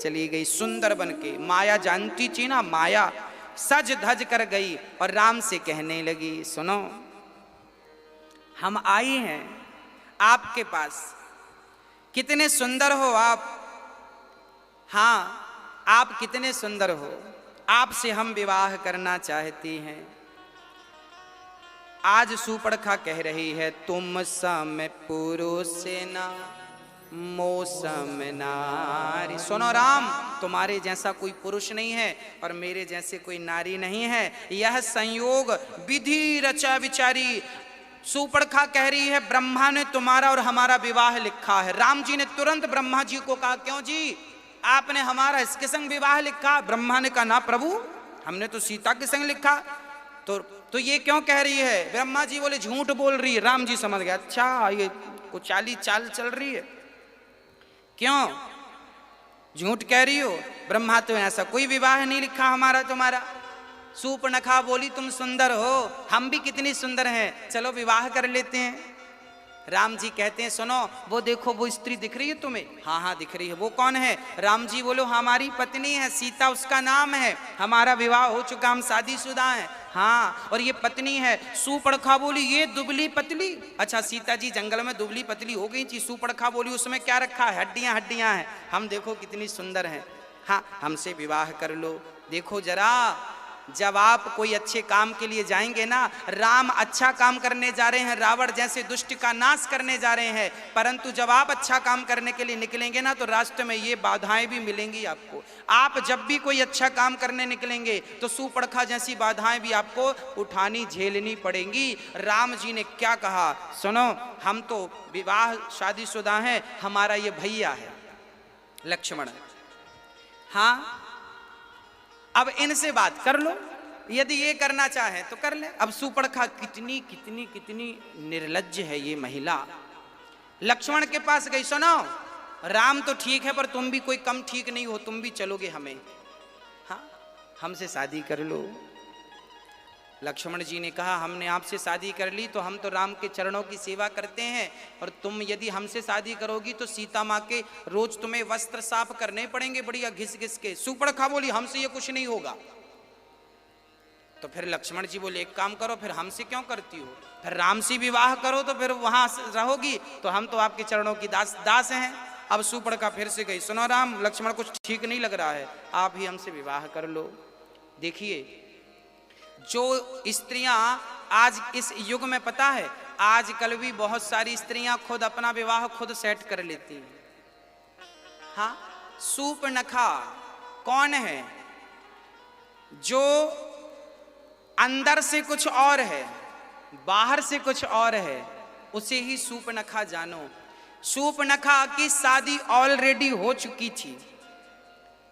चली गई सुंदर बन के। माया जानती थी ना, माया सज धज कर गई और राम से कहने लगी, सुनो हम आई हैं आपके पास, कितने सुंदर हो आप, हाँ आप कितने सुंदर हो, आपसे हम विवाह करना चाहती हैं। आज सूर्पणखा कह रही है, तुम सम पुरुष ना मौसम नारी। सुनो राम, तुम्हारे जैसा कोई पुरुष नहीं है और मेरे जैसे कोई नारी नहीं है, यह संयोग विधि रचा विचारी। सूर्पणखा कह रही है, ब्रह्मा ने तुम्हारा और हमारा विवाह लिखा है। राम जी ने तुरंत ब्रह्मा जी को कहा, क्यों जी आपने हमारा इसके संग विवाह लिखा? ब्रह्मा ने कहा, ना प्रभु हमने तो सीता के संग लिखा। तो ये क्यों कह रही है? ब्रह्मा जी बोले झूठ बोल रही है। राम जी समझ गए, अच्छा ये कुछ चाल चल रही है, क्यों झूठ कह रही हो? ब्रह्मा तो ऐसा कोई विवाह नहीं लिखा हमारा तुम्हारा। सूर्पणखा बोली, तुम सुंदर हो, हम भी कितनी सुंदर हैं, चलो विवाह कर लेते हैं। राम जी कहते हैं, सुनो वो देखो वो स्त्री दिख रही है तुम्हें? हाँ हाँ दिख रही है। वो कौन है? राम जी बोलो हमारी पत्नी है, सीता उसका नाम है, हमारा विवाह हो चुका, हम शादीशुदा हैं। हाँ और ये पत्नी है। सूर्पणखा बोली, ये दुबली पतली? अच्छा सीता जी जंगल में दुबली पतली हो गई थी। सूर्पणखा बोली, उसमें क्या रखा है? हड्डियां हड्डियां हैं, हम देखो कितनी सुंदर हैं, हाँ हमसे विवाह कर लो। देखो जरा, जब आप कोई अच्छे काम के लिए जाएंगे ना, राम अच्छा काम करने जा रहे हैं, रावण जैसे दुष्ट का नाश करने जा रहे हैं, परंतु जब आप अच्छा काम करने के लिए निकलेंगे ना तो रास्ते में ये बाधाएं भी मिलेंगी आपको। आप जब भी कोई अच्छा काम करने निकलेंगे तो सूर्पणखा जैसी बाधाएं भी आपको उठानी झेलनी पड़ेंगी। राम जी ने क्या कहा, सुनो हम तो विवाह शादीशुदा हैं, हमारा ये भैया है लक्ष्मण, हाँ अब इनसे बात कर लो, यदि ये करना चाहे तो कर ले। अब सूर्पणखा कितनी कितनी कितनी निर्लज्ज है ये महिला। लक्ष्मण के पास गई, सुनो राम तो ठीक है पर तुम भी कोई कम ठीक नहीं हो, तुम भी चलोगे हमें, हाँ हमसे शादी कर लो। लक्ष्मण जी ने कहा, हमने आपसे शादी कर ली तो हम तो राम के चरणों की सेवा करते हैं, और तुम यदि हमसे शादी करोगी तो सीता माँ के रोज तुम्हें वस्त्र साफ करने पड़ेंगे बढ़िया घिस घिस के। सूर्पणखा बोली, हमसे ये कुछ नहीं होगा। तो फिर लक्ष्मण जी बोले, एक काम करो, फिर हमसे क्यों करती हो, फिर राम से विवाह करो तो फिर वहां रहोगी, तो हम तो आपके चरणों की दास हैं। अब सूर्पणखा फिर से गई, सुनो राम लक्ष्मण कुछ ठीक नहीं लग रहा है, आप ही हमसे विवाह कर लो। देखिए जो स्त्रियां आज इस युग में, पता है आजकल भी बहुत सारी स्त्रियां खुद अपना विवाह खुद सेट कर लेती हैं, हाँ सूर्पणखा कौन है? जो अंदर से कुछ और है बाहर से कुछ और है, उसे ही सूर्पणखा जानो। सूर्पणखा की शादी ऑलरेडी हो चुकी थी।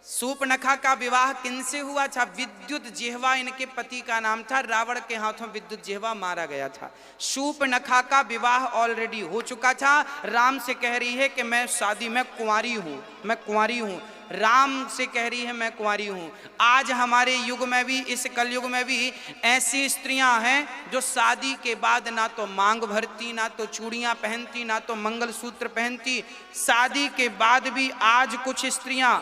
सूर्पणखा का विवाह किनसे हुआ था? विद्युत जिह्वा इनके पति का नाम था, रावण के हाथों विद्युत जिह्वा मारा गया था। सूर्पणखा का विवाह ऑलरेडी हो चुका था। राम से कह रही है कि मैं शादी में कुंवारी हूँ, मैं कुंवारी हूँ। राम से कह रही है मैं कुंवारी हूँ। आज हमारे युग में भी, इस कलयुग में भी ऐसी स्त्रियां हैं जो शादी के बाद ना तो मांग भरती, ना तो चूड़ियां पहनती, ना तो मंगलसूत्र पहनती। शादी के बाद भी आज कुछ स्त्रियां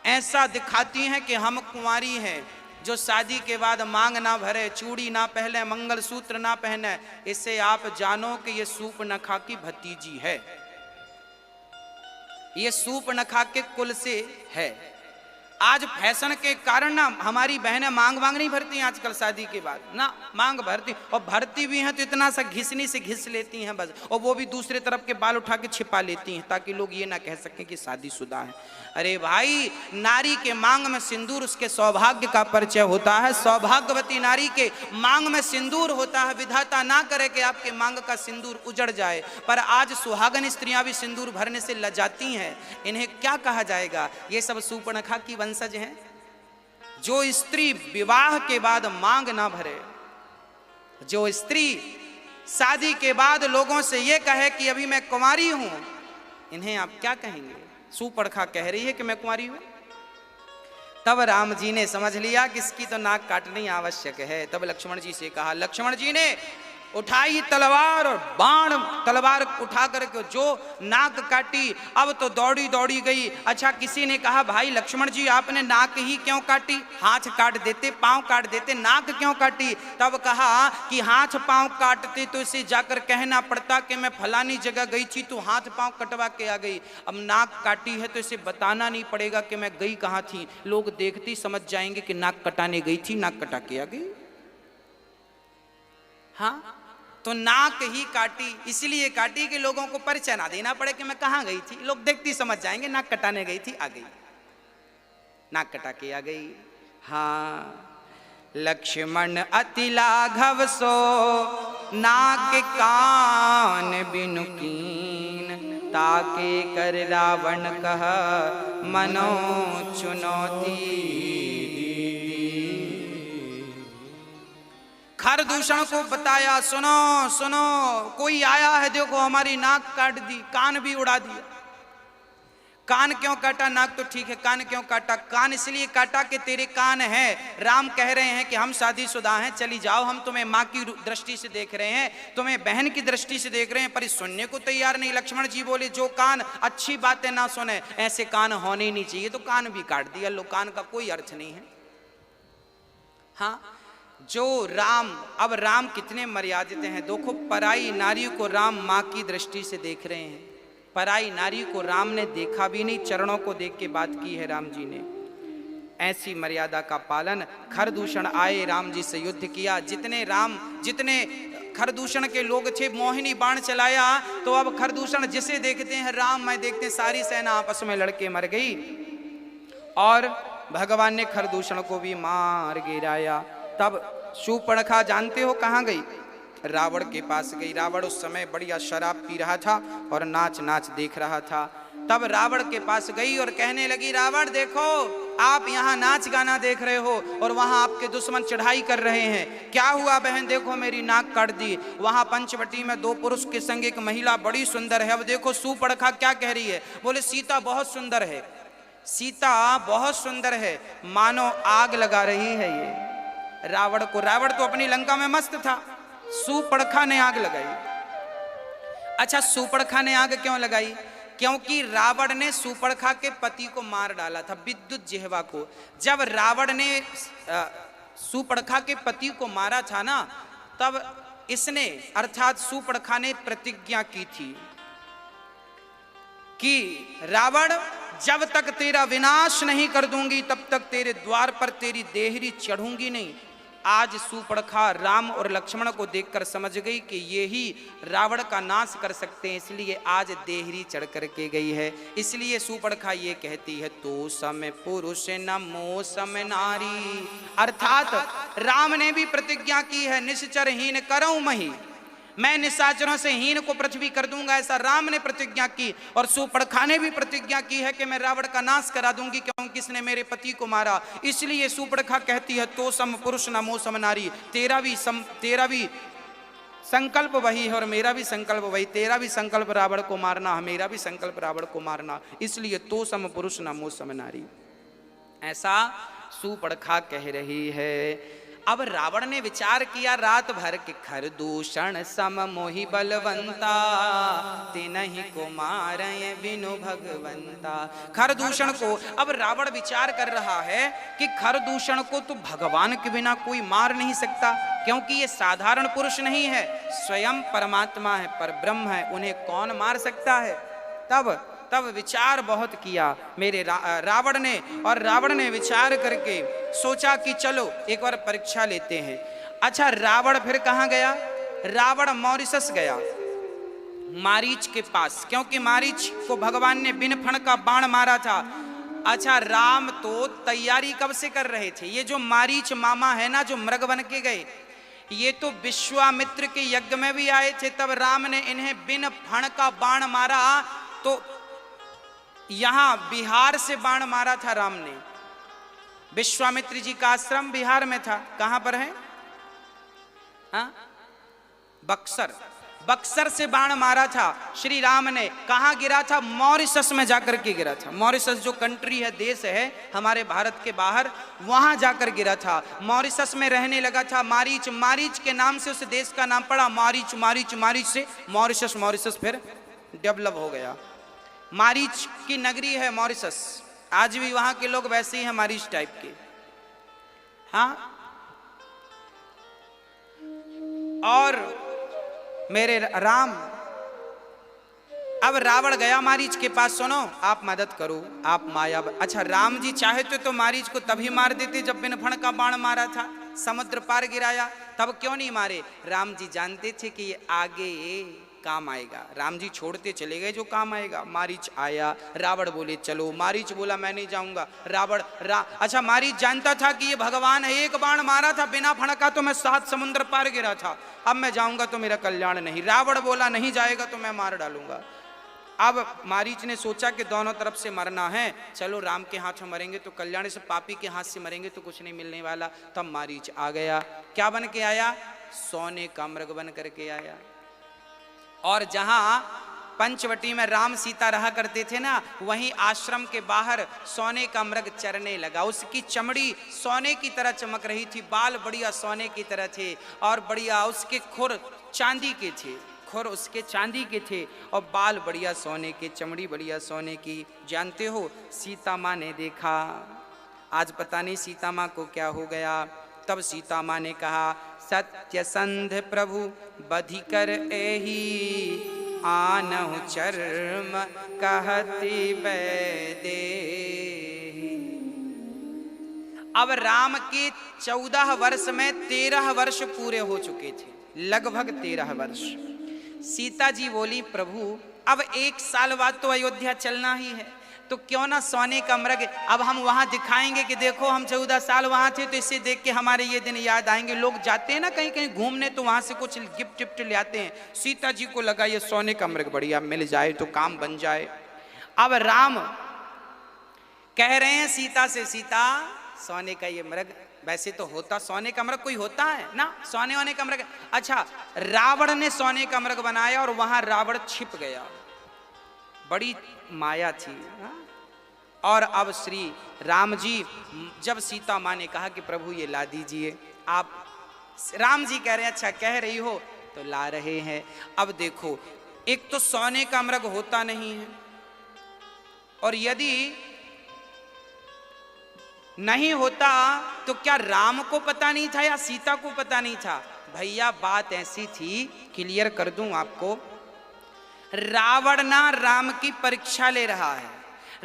ऐसा दिखाती हैं कि हम कुंवारी हैं, जो शादी के बाद मांग ना भरे, चूड़ी ना पहने, मंगलसूत्र ना पहने। इससे आप जानो कि ये सूर्पणखा की भतीजी है, ये सूर्पणखा के कुल से है। आज फैशन के कारण ना हमारी बहनें मांग नहीं भरती हैं आजकल शादी के बाद, ना मांग भरती, और भरती भी हैं तो इतना सा घिसनी से घिस लेती हैं बस, और वो भी दूसरे तरफ के बाल उठा के छिपा लेती हैं ताकि लोग ये ना कह सकें कि शादीशुदा है। अरे भाई, नारी के मांग में सिंदूर उसके सौभाग्य का परिचय होता है। सौभाग्यवती नारी के मांग में सिंदूर होता है। विधाता ना करे कि आपके मांग का सिंदूर उजड़ जाए, पर आज सुहागन स्त्रियां भी सिंदूर भरने से लजाती हैं। इन्हें क्या कहा जाएगा? ये सब सूर्पणखा की वंशज हैं। जो स्त्री विवाह के बाद मांग ना भरे, जो स्त्री शादी के बाद लोगों से ये कहे कि अभी मैं कुंवारी हूं, इन्हें आप क्या कहेंगे? सूर्पणखा कह रही है कि मैं कुंवारी हूं। तब राम जी ने समझ लिया कि इसकी तो नाक काटनी आवश्यक है। तब लक्ष्मण जी से कहा, लक्ष्मण जी ने उठाई तलवार और बाण तलवार उठा करके जो नाक काटी, अब तो दौड़ी दौड़ी गई। अच्छा, किसी ने कहा भाई लक्ष्मण जी आपने नाक ही क्यों काटी, हाथ काट देते, पांव काट देते, नाक क्यों काटी? तब कहा कि हाथ पांव काटते तो इसे जाकर कहना पड़ता कि मैं फलानी जगह गई थी तो हाथ पांव कटवा के आ गई। अब नाक काटी है तो इसे बताना नहीं पड़ेगा कि मैं गई कहाँ थी, लोग देखते ही समझ जाएंगे कि नाक कटाने गई थी, नाक कटा के आ गई। हाँ, तो नाक ही काटी, इसलिए काटी कि लोगों को परिचय ना देना पड़े कि मैं कहां गई थी, लोग देखती समझ जाएंगे नाक कटाने गई थी, आ गई, नाक कटा के आ गई। हाँ, लक्ष्मण अति लाघव सो नाक कान बिनु कीन, ताके कर रावण कह मनो चुनौती। खरदूषण को बताया, सुनो सुनो, कोई आया है देखो हमारी नाक काट दी, कान भी उड़ा दिया। कान क्यों काटा, नाक तो ठीक है, कान क्यों काटा? कान इसलिए काटा कि तेरे कान है, राम कह रहे हैं कि हम शादीशुदा हैं, चली जाओ, हम तुम्हें माँ की दृष्टि से देख रहे हैं, तुम्हें बहन की दृष्टि से देख रहे हैं, पर इस सुनने को तैयार नहीं। लक्ष्मण जी बोले जो कान अच्छी बातें ना सुने ऐसे कान होने ही नहीं चाहिए, तो कान भी काट दिया। लो, कान का कोई अर्थ नहीं है। हाँ, जो राम, अब राम कितने मर्यादित हैं, देखो पराई नारी को राम माँ की दृष्टि से देख रहे हैं, पराई नारी को राम ने देखा भी नहीं, चरणों को देख के बात की है राम जी ने। ऐसी मर्यादा का पालन। खरदूषण आए, राम जी से युद्ध किया, जितने खरदूषण के लोग थे मोहिनी बाण चलाया, तो अब खरदूषण जिसे देखते हैं राम मैं देखते हैं, सारी सेना आपस में लड़के मर गई और भगवान ने खरदूषण को भी मार गिराया। तब शूर्पणखा जानते हो कहाँ गई? रावण के पास गई। रावण उस समय बढ़िया शराब पी रहा था और नाच नाच देख रहा था। तब रावण के पास गई और कहने लगी, रावण देखो आप यहाँ नाच गाना देख रहे हो और वहाँ आपके दुश्मन चढ़ाई कर रहे हैं, क्या हुआ बहन? देखो मेरी नाक काट दी। वहाँ पंचवटी में 2 पुरुष के संग एक महिला बड़ी सुंदर है। अब देखो शूर्पणखा क्या कह रही है, बोले सीता बहुत सुंदर है, सीता बहुत सुंदर है, मानो आग लगा रही है ये रावण को। रावण तो अपनी लंका में मस्त था, शूर्पणखा ने आग लगाई। अच्छा, शूर्पणखा ने आग क्यों लगाई? क्योंकि रावण ने शूर्पणखा के पति को मार डाला था, विद्युत जिह्वा को। जब रावण ने शूर्पणखा के पति को मारा था ना, तब इसने अर्थात शूर्पणखा ने प्रतिज्ञा की थी कि रावण जब तक तेरा विनाश नहीं कर दूंगी तब तक तेरे द्वार पर तेरी देहरी चढ़ूंगी नहीं। आज शूर्पणखा राम और लक्ष्मण को देखकर समझ गई कि ये ही रावण का नाश कर सकते हैं, इसलिए आज देहरी चढ़ करके गई है। इसलिए शूर्पणखा ये कहती है, तो सम पुरुष न मोह सम नारी, अर्थात राम ने भी प्रतिज्ञा की है, निश्चर हीन करऊं मही, मैं निशाचरों से हीन को पृथ्वी कर दूंगा, ऐसा राम ने प्रतिज्ञा की। और शूर्पणखा ने भी प्रतिज्ञा की है कि मैं रावण का नाश करा दूंगी, क्योंकि इसने मेरे पति को मारा। इसलिए शूर्पणखा कहती है, तो सम पुरुष न मोह सम नारी, तेरा भी संकल्प वही है और मेरा भी संकल्प वही, तेरा भी संकल्प रावण को मारना, मेरा भी संकल्प रावण को मारना, इसलिए तो सम पुरुष न मोह सम नारी, ऐसा शूर्पणखा कह रही है। अब रावण ने विचार किया रात भर के, खरदूषण सम मोहि बलवंता, तिनहि को मारय बिनु भगवंता। खरदूषण को अब रावण विचार कर रहा है कि खरदूषण को तो भगवान के बिना कोई मार नहीं सकता, क्योंकि ये साधारण पुरुष नहीं है, स्वयं परमात्मा है, परब्रह्म है, उन्हें कौन मार सकता है? तब विचार बहुत किया मेरे रावण ने, और रावण ने विचार करके सोचा कि चलो एक बार परीक्षा लेते हैं। अच्छा, रावण फिर कहाँ गया? रावण मॉरिशस गया, मारीच के पास, क्योंकि मारीच को भगवान ने बिन फण का बाण मारा था। अच्छा, राम तो तैयारी कब से कर रहे थे? ये जो मारीच मामा है ना, जो मृग बन के गए, ये तो विश्वामित्र के यज्ञ में भी आए थे, तब राम ने इन्हें बिन फण का बाण मारा। तो यहां बिहार से बाण मारा था राम ने। विश्वामित्र जी का आश्रम बिहार में था, कहां पर है? हाँ, बक्सर। बक्सर से बाण मारा था श्री राम ने, कहाँ गिरा था? मॉरिशस में जाकर के गिरा था। मॉरिशस जो कंट्री है, देश है हमारे भारत के बाहर, वहां जाकर गिरा था। मॉरिशस में रहने लगा था। मारीच, मारीच के नाम से उस देश का नाम पड़ा। मारीच, मारीच, मारीच से मॉरिशस, मॉरिशस फिर डेवलप हो गया। मारीच की नगरी है मॉरिशस। आज भी वहां के लोग वैसे ही हैं, मारीच टाइप के। हाँ, और मेरे राम, अब रावण गया मारीच के पास, सुनो आप मदद करो, आप माया। अच्छा, राम जी चाहते तो मारीच को तभी मार देते जब बिनफण का बाण मारा था, समुद्र पार गिराया, तब क्यों नहीं मारे? राम जी जानते थे कि ये आगे काम आएगा। राम जी छोड़ते चले गए जो काम आएगा। मारीच आया, रावण बोले चलो, मारीच बोला मैं नहीं जाऊंगा। अच्छा, मारीच जानता था कि ये भगवान है, एक बाण मारा था बिना फण का तो मैं 7 समुद्र पार गिरा था, अब मैं जाऊंगा तो मेरा कल्याण नहीं। रावण बोला नहीं जाएगा तो मैं मार डालूंगा। अब मारीच ने सोचा कि दोनों तरफ से मरना है, चलो राम के हाथ में मरेंगे तो कल्याण से, पापी के हाथ से मरेंगे तो कुछ नहीं मिलने वाला। तब मारीच आ गया। क्या बन के आया? सोने का मृग बन करके आया। और जहां पंचवटी में राम सीता रहा करते थे ना, वहीं आश्रम के बाहर सोने का मृग चरने लगा। उसकी चमड़ी सोने की तरह चमक रही थी, बाल बढ़िया सोने की तरह थे, और बढ़िया उसके खुर चांदी के थे, खुर उसके चांदी के थे, और बाल बढ़िया सोने के, चमड़ी बढ़िया सोने की। जानते हो, सीता माँ ने देखा। आज पता नहीं सीता माँ को क्या हो गया। तब सीता माँ ने कहा, सत्यसंध प्रभु बधि कर एही, आनहु चर्म कहती बैदे। अब राम के 14 वर्ष में 13 वर्ष पूरे हो चुके थे, लगभग 13 वर्ष। सीता जी बोली, प्रभु अब 1 साल बाद तो अयोध्या चलना ही है, तो क्यों ना सोने का मृग अब हम वहां दिखाएंगे कि देखो हम 14 साल वहां थे, तो इसे देख के हमारे ये दिन याद आएंगे। लोग जाते हैं ना कहीं कहीं घूमने, तो वहां से कुछ गिफ्ट टिफ्ट ले आते हैं। सीता जी को लगा ये सोने का मृग बढ़िया मिल जाए तो काम बन जाए। अब राम कह रहे हैं सीता से, सीता सोने का ये मृग, वैसे तो होता सोने का मृग कोई होता है ना, सोने वाने का मृग। अच्छा, रावण ने सोने का मृग बनाया और वहां रावण छिप गया, बड़ी माया थी। और अब श्री राम जी, जब सीता माँ ने कहा कि प्रभु ये ला दीजिए, आप, राम जी कह रहे हैं अच्छा कह रही हो तो ला रहे हैं। अब देखो, एक तो सोने का मृग होता नहीं है, और यदि नहीं होता तो क्या राम को पता नहीं था या सीता को पता नहीं था? भैया बात ऐसी थी, क्लियर कर दूं आपको, रावण ना राम की परीक्षा ले रहा है।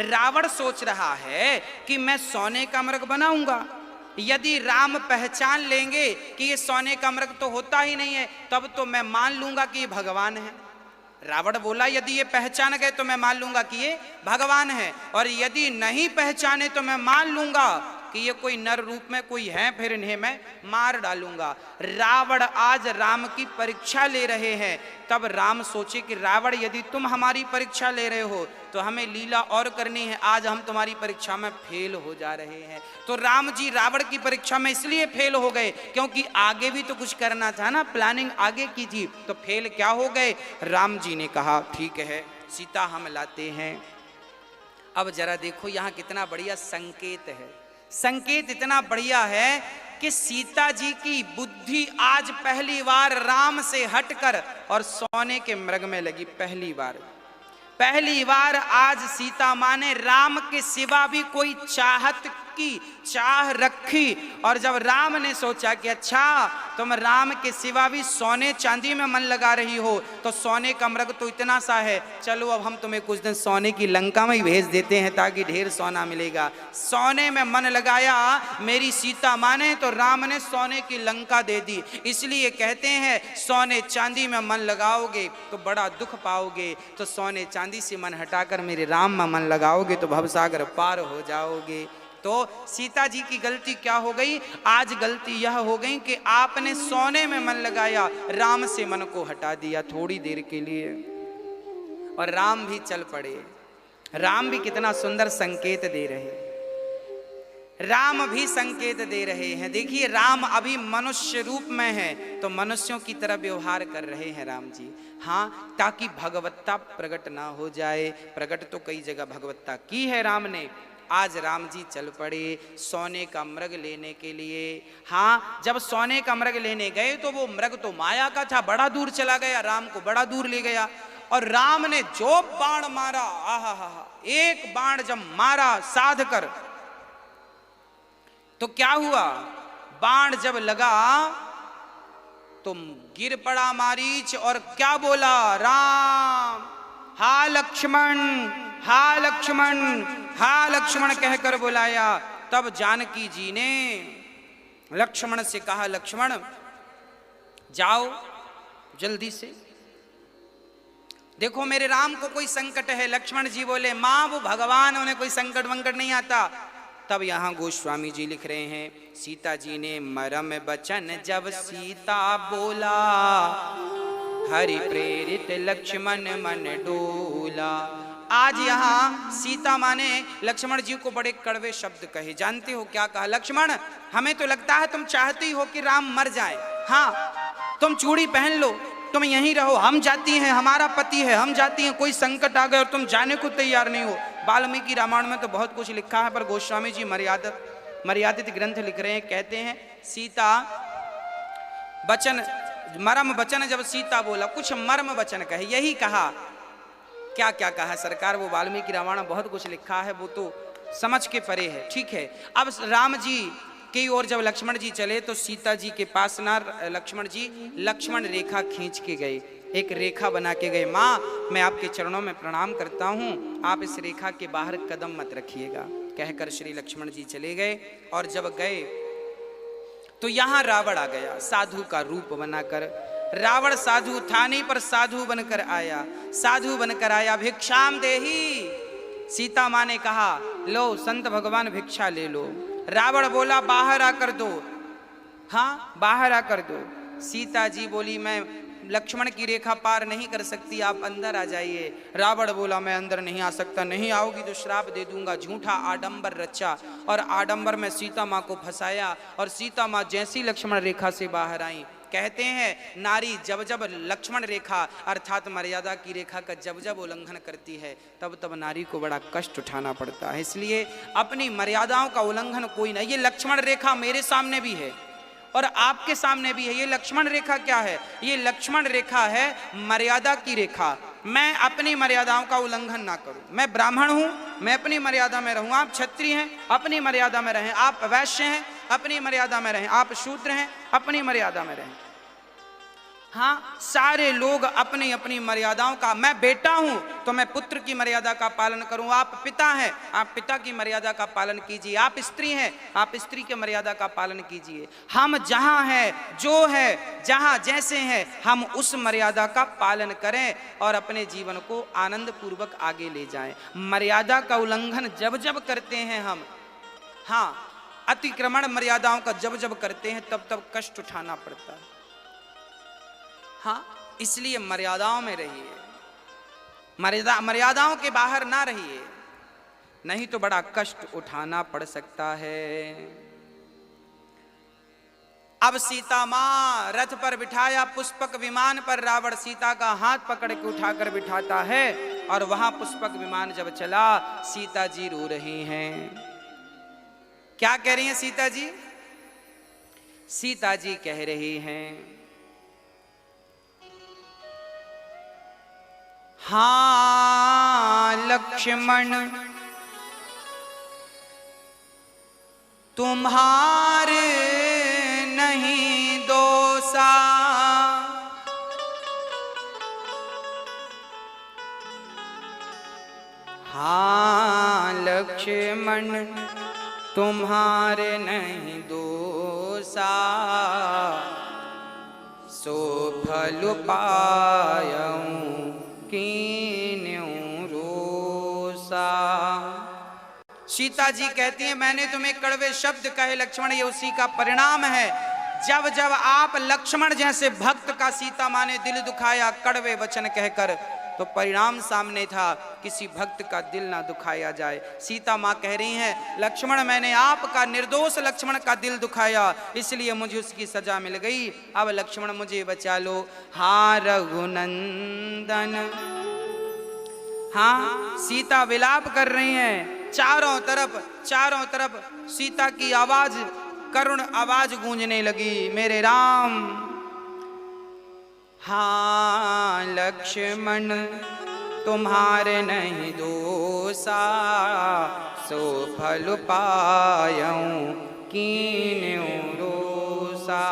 रावण सोच रहा है कि मैं सोने का मृग बनाऊंगा, यदि राम पहचान लेंगे कि ये सोने का मृग तो होता ही नहीं है, तब तो मैं मान लूंगा कि ये भगवान है। रावण बोला यदि ये पहचान गए तो मैं मान लूंगा कि ये भगवान है, और यदि नहीं पहचाने तो मैं मान लूंगा कि ये कोई नर रूप में कोई है, फिर इन्हें मैं मार डालूंगा। रावण आज राम की परीक्षा ले रहे हैं। तब राम सोचे कि रावण यदि तुम हमारी परीक्षा ले रहे हो तो हमें लीला और करनी है, आज हम तुम्हारी परीक्षा में फेल हो जा रहे हैं। तो राम जी रावण की परीक्षा में इसलिए फेल हो गए क्योंकि आगे भी तो कुछ करना था ना, प्लानिंग आगे की थी, तो फेल क्या हो गए। राम जी ने कहा ठीक है सीता हम लाते हैं। अब जरा देखो यहाँ कितना बढ़िया संकेत है, संकेत इतना बढ़िया है कि सीता जी की बुद्धि आज पहली बार राम से हटकर और सोने के मृग में लगी। पहली बार आज सीता माँ ने राम के सिवा भी कोई चाहत की चाह रखी, और जब राम ने सोचा कि अच्छा तुम राम के सिवा भी सोने चांदी में मन लगा रही हो, तो सोने का मृग तो इतना सा है, चलो अब हम तुम्हें कुछ दिन सोने की लंका में ही भेज देते हैं ताकि ढेर सोना मिलेगा। सोने में मन लगाया मेरी सीता माँ ने, तो राम ने सोने की लंका दे दी। इसलिए कहते हैं सोने चांदी में मन लगाओगे तो बड़ा दुख पाओगे, तो सोने चांदी से मन हटाकर मेरे राम में मन लगाओगे तो भवसागर पार हो जाओगे। तो सीता जी की गलती क्या हो गई, आज गलती यह हो गई कि आपने सोने में मन लगाया, राम से मन को हटा दिया थोड़ी देर के लिए, और राम भी चल पड़े। राम भी कितना सुंदर संकेत दे रहे। राम भी संकेत दे रहे हैं। देखिए राम अभी मनुष्य रूप में है तो मनुष्यों की तरह व्यवहार कर रहे हैं राम जी। हाँ, ताकि भगवत्ता प्रकट ना हो जाए। प्रकट तो कई जगह भगवत्ता की है राम ने। आज राम जी चल पड़े सोने का मृग लेने के लिए। हाँ, जब सोने का मृग लेने गए तो वो मृग तो माया का था, बड़ा दूर चला गया, राम को बड़ा दूर ले गया। और राम ने जो बाण मारा, आहा हा, एक बाण जब मारा साध कर, तो क्या हुआ, बाण जब लगा तो गिर पड़ा मारीच और क्या बोला, राम हा लक्ष्मण, हा लक्ष्मण, हा लक्ष्मण कहकर बुलाया। तब जानकी जी ने लक्ष्मण से कहा, लक्ष्मण जाओ जल्दी से, देखो मेरे राम को कोई संकट है। लक्ष्मण जी बोले, मां वो भगवान, उन्हें कोई संकट वंकट नहीं आता। तब यहां गोस्वामी जी लिख रहे हैं, सीता जी ने मरम बचन जब सीता बोला, हरि प्रेरित लक्ष्मण मन डोला। आज यहाँ सीता माँ ने लक्ष्मण जी को बड़े कड़वे शब्द कहे। जानते हो क्या कहा, लक्ष्मण हमें तो लगता है तुम चाहती हो कि राम मर जाए। हाँ, तुम चूड़ी पहन लो, तुम यहीं रहो, हम जाती हैं, हमारा पति है, हम जाती हैं, कोई संकट आ गए और तुम जाने को तैयार नहीं हो। वाल्मीकि रामायण में तो बहुत कुछ लिखा है, पर गोस्वामी जी मर्यादित ग्रंथ लिख रहे हैं। कहते हैं सीता वचन, मरम वचन जब सीता बोला, कुछ मर्म वचन कहे, यही कहा। क्या क्या कहा सरकार, वो वाल्मीकि रामायण में बहुत कुछ लिखा है, वो तो समझ के परे है। ठीक है, अब राम जी की ओर जब लक्ष्मण जी चले तो सीता जी के पास ना लक्ष्मण जी लक्ष्मण रेखा खींच के गए, एक रेखा बना के गए। माँ मैं आपके चरणों में प्रणाम करता हूँ, आप इस रेखा के बाहर कदम मत रखिएगा, कहकर श्री लक्ष्मण जी चले गए। और जब गए तो यहाँ रावण आ गया साधु का रूप बनाकर। रावण साधु था नहीं पर साधु बनकर आया, साधु बनकर आया। भिक्षाम देही, सीता माँ ने कहा लो संत भगवान भिक्षा ले लो। रावण बोला बाहर आकर दो, हाँ बाहर आकर दो। सीता जी बोली मैं लक्ष्मण की रेखा पार नहीं कर सकती, आप अंदर आ जाइए। रावण बोला मैं अंदर नहीं आ सकता, नहीं आओगी तो श्राप दे दूंगा। झूठा आडंबर रचा और आडंबर में सीता माँ को फंसाया। और सीता माँ जैसी लक्ष्मण रेखा से बाहर आई, कहते हैं नारी जब जब लक्ष्मण रेखा अर्थात मर्यादा की रेखा का जब जब उल्लंघन करती है तब तब नारी को बड़ा कष्ट उठाना पड़ता है। इसलिए अपनी मर्यादाओं का उल्लंघन कोई नहीं। ये लक्ष्मण रेखा मेरे सामने भी है और आपके सामने भी है। ये लक्ष्मण रेखा क्या है, ये लक्ष्मण रेखा है मर्यादा की रेखा। मैं अपनी मर्यादाओं का उल्लंघन ना करूं। मैं ब्राह्मण हूं, मैं अपनी मर्यादा में रहूं। आप क्षत्रिय हैं, अपनी मर्यादा में रहें। आप वैश्य हैं, अपनी मर्यादा में रहें। आप शूद्र हैं, अपनी मर्यादा में रहें। हाँ, सारे लोग अपनी अपनी मर्यादाओं का, मैं बेटा हूं तो मैं पुत्र की मर्यादा का पालन करूं। आप पिता हैं, आप पिता की मर्यादा का पालन कीजिए। आप स्त्री हैं, आप स्त्री की मर्यादा का पालन कीजिए। हम जहां हैं, जो है, जहां जैसे हैं, हम उस मर्यादा का पालन करें और अपने जीवन को आनंद पूर्वक आगे ले जाएं। मर्यादा का उल्लंघन जब जब करते हैं हम, हाँ अतिक्रमण मर्यादाओं का जब जब करते हैं तब तब कष्ट उठाना पड़ता है। हाँ, इसलिए मर्यादाओं में रहिए, मर्यादाओं के बाहर ना रहिए, नहीं तो बड़ा कष्ट उठाना पड़ सकता है। अब सीता माँ रथ पर बिठाया, पुष्पक विमान पर रावण सीता का हाथ पकड़ के उठाकर बिठाता है और वहां पुष्पक विमान जब चला, सीता जी रो रही हैं। क्या कह रही हैं सीता जी? सीता जी कह रही हैं हाँ लक्ष्मण तुम्हारे नहीं दोषा, हाँ लक्ष्मण तुम्हारे नहीं दोषा, सो फल पायऊं सीता जी कहती हैं मैंने तुम्हें कड़वे शब्द कहे लक्ष्मण, ये उसी का परिणाम है। जब जब आप लक्ष्मण जैसे भक्त का सीता माँ ने दिल दुखाया कड़वे वचन कहकर, तो परिणाम सामने था, किसी भक्त का दिल ना दुखाया जाए। सीता माँ कह रही हैं, लक्ष्मण मैंने आपका, निर्दोष लक्ष्मण का दिल दुखाया, इसलिए मुझे उसकी सजा मिल गई। अब लक्ष्मण मुझे बचा लो। हाँ रघुनंदन, हाँ सीता विलाप कर रही हैं। चारों तरफ सीता की आवाज, करुण आवाज गूंजने लगी, मेरे राम। हाँ लक्ष्मण तुम्हारे नहीं दोषा, सो फल पायऊं कीन्यू रोषा।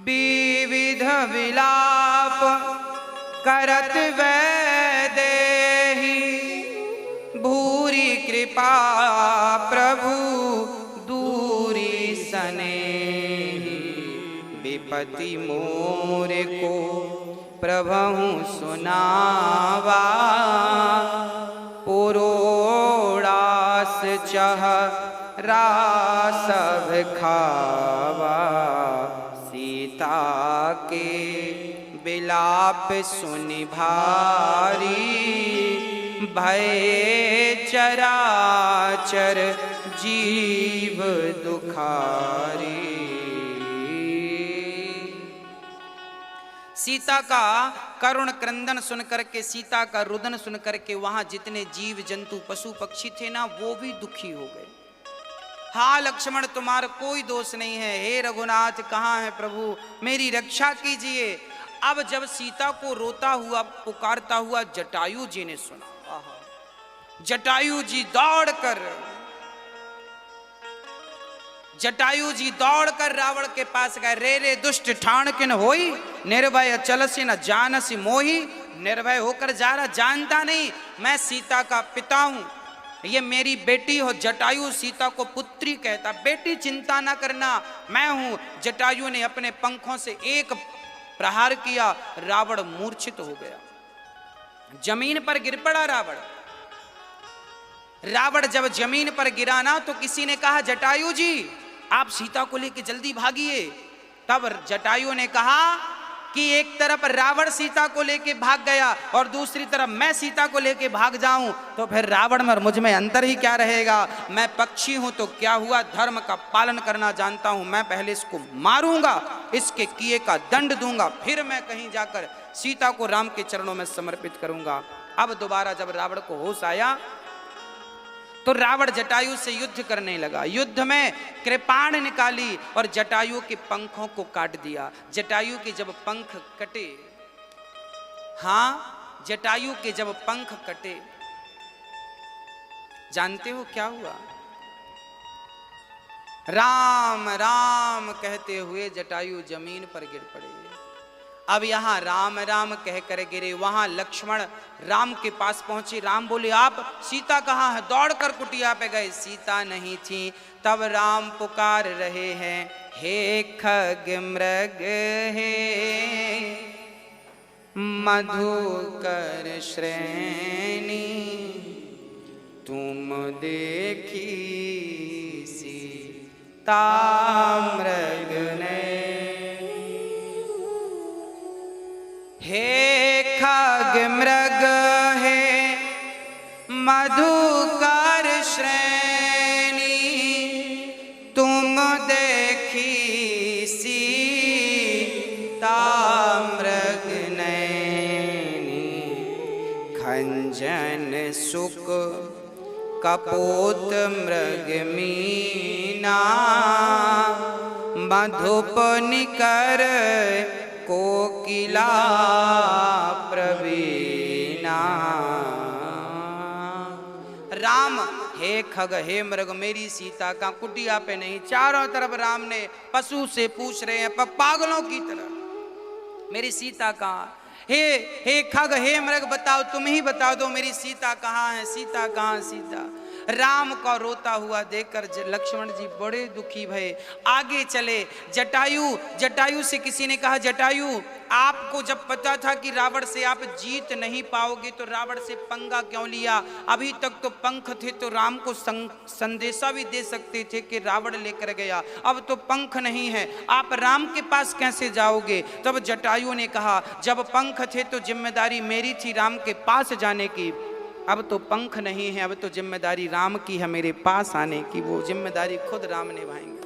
विविध विलाप करत वैदेही, भूरी कृपा प्रभु दूरी सनेही। विपति मोर को प्रभु सुनावा, पुरोड़ास चह रासव खावा। सीता के विलाप सुनि भारी, भय चराचर जीव दुखारी। सीता का करुण क्रंदन सुनकर के, सीता का रुदन सुनकर के वहां जितने जीव जंतु पशु पक्षी थे ना, वो भी दुखी हो गए। हाँ लक्ष्मण तुम्हारा कोई दोष नहीं है, हे रघुनाथ कहाँ है प्रभु, मेरी रक्षा कीजिए। अब जब सीता को रोता हुआ पुकारता हुआ जटायु जी ने सुना, जटायु जी दौड़कर रावण के पास गए। रे दुष्ट ठाण किन होई, निर्भय चलसी न जानसी मोही। निर्भय होकर जा रहा, जानता नहीं मैं सीता का पिता हूं, ये मेरी बेटी हो। जटायु सीता को पुत्री कहता, बेटी चिंता ना करना मैं हूं। जटायु ने अपने पंखों से एक प्रहार किया, रावण मूर्छित हो गया, जमीन पर गिर पड़ा रावण जब जमीन पर गिरा ना, तो किसी ने कहा जटायु जी आप सीता को लेकर जल्दी भागिए। तब जटायु ने कहा कि एक तरफ रावण सीता को लेके भाग गया और दूसरी तरफ मैं सीता को लेके भाग जाऊं तो फिर रावण में और मुझ में अंतर ही क्या रहेगा। मैं पक्षी हूं तो क्या हुआ, धर्म का पालन करना जानता हूं। मैं पहले इसको मारूंगा, इसके किए का दंड दूंगा, फिर मैं कहीं जाकर सीता को राम के चरणों में समर्पित करूंगा। अब दोबारा जब रावण को होश आया तो रावण जटायु से युद्ध करने लगा। युद्ध में कृपाण निकाली और जटायु के पंखों को काट दिया। जटायु के जब पंख कटे, हाँ जटायु के जब पंख कटे, जानते हो क्या हुआ? राम राम कहते हुए जटायु जमीन पर गिर पड़े। अब यहां राम राम कह कर गिरे, वहां लक्ष्मण राम के पास पहुंचे। राम बोले आप सीता कहाँ है? दौड़कर कुटिया पे गए, सीता नहीं थी। तब राम पुकार रहे हैं, हे खग मृग हे मधुकर श्रेणी, तुम देखी सीता मृग ने। हे खग मृग हे मधुकर श्रेणी, तुम देखी सीता मृग नैनी। खंजन सुक कपोत मृग मीना, मधुप निकर कोकिला प्रवीणा। राम हे खग हे मृग, मेरी सीता का कुटिया पे नहीं। चारों तरफ राम ने पशु से पूछ रहे हैं पागलों की तरह, मेरी सीता कहाँ? हे खग हे मृग बताओ, तुम ही बता दो मेरी सीता कहाँ है, सीता कहाँ सीता? राम को रोता हुआ देखकर लक्ष्मण जी बड़े दुखी भये, आगे चले। जटायु से किसी ने कहा, जटायु आपको जब पता था कि रावण से आप जीत नहीं पाओगे तो रावण से पंगा क्यों लिया? अभी तक तो पंख थे तो राम को संदेशा भी दे सकते थे कि रावण लेकर गया, अब तो पंख नहीं है, आप राम के पास कैसे जाओगे? तब जटायु ने कहा, जब पंख थे तो जिम्मेदारी मेरी थी राम के पास जाने की, अब तो पंख नहीं है, अब तो जिम्मेदारी राम की है मेरे पास आने की, वो जिम्मेदारी खुद राम निभाएंगे।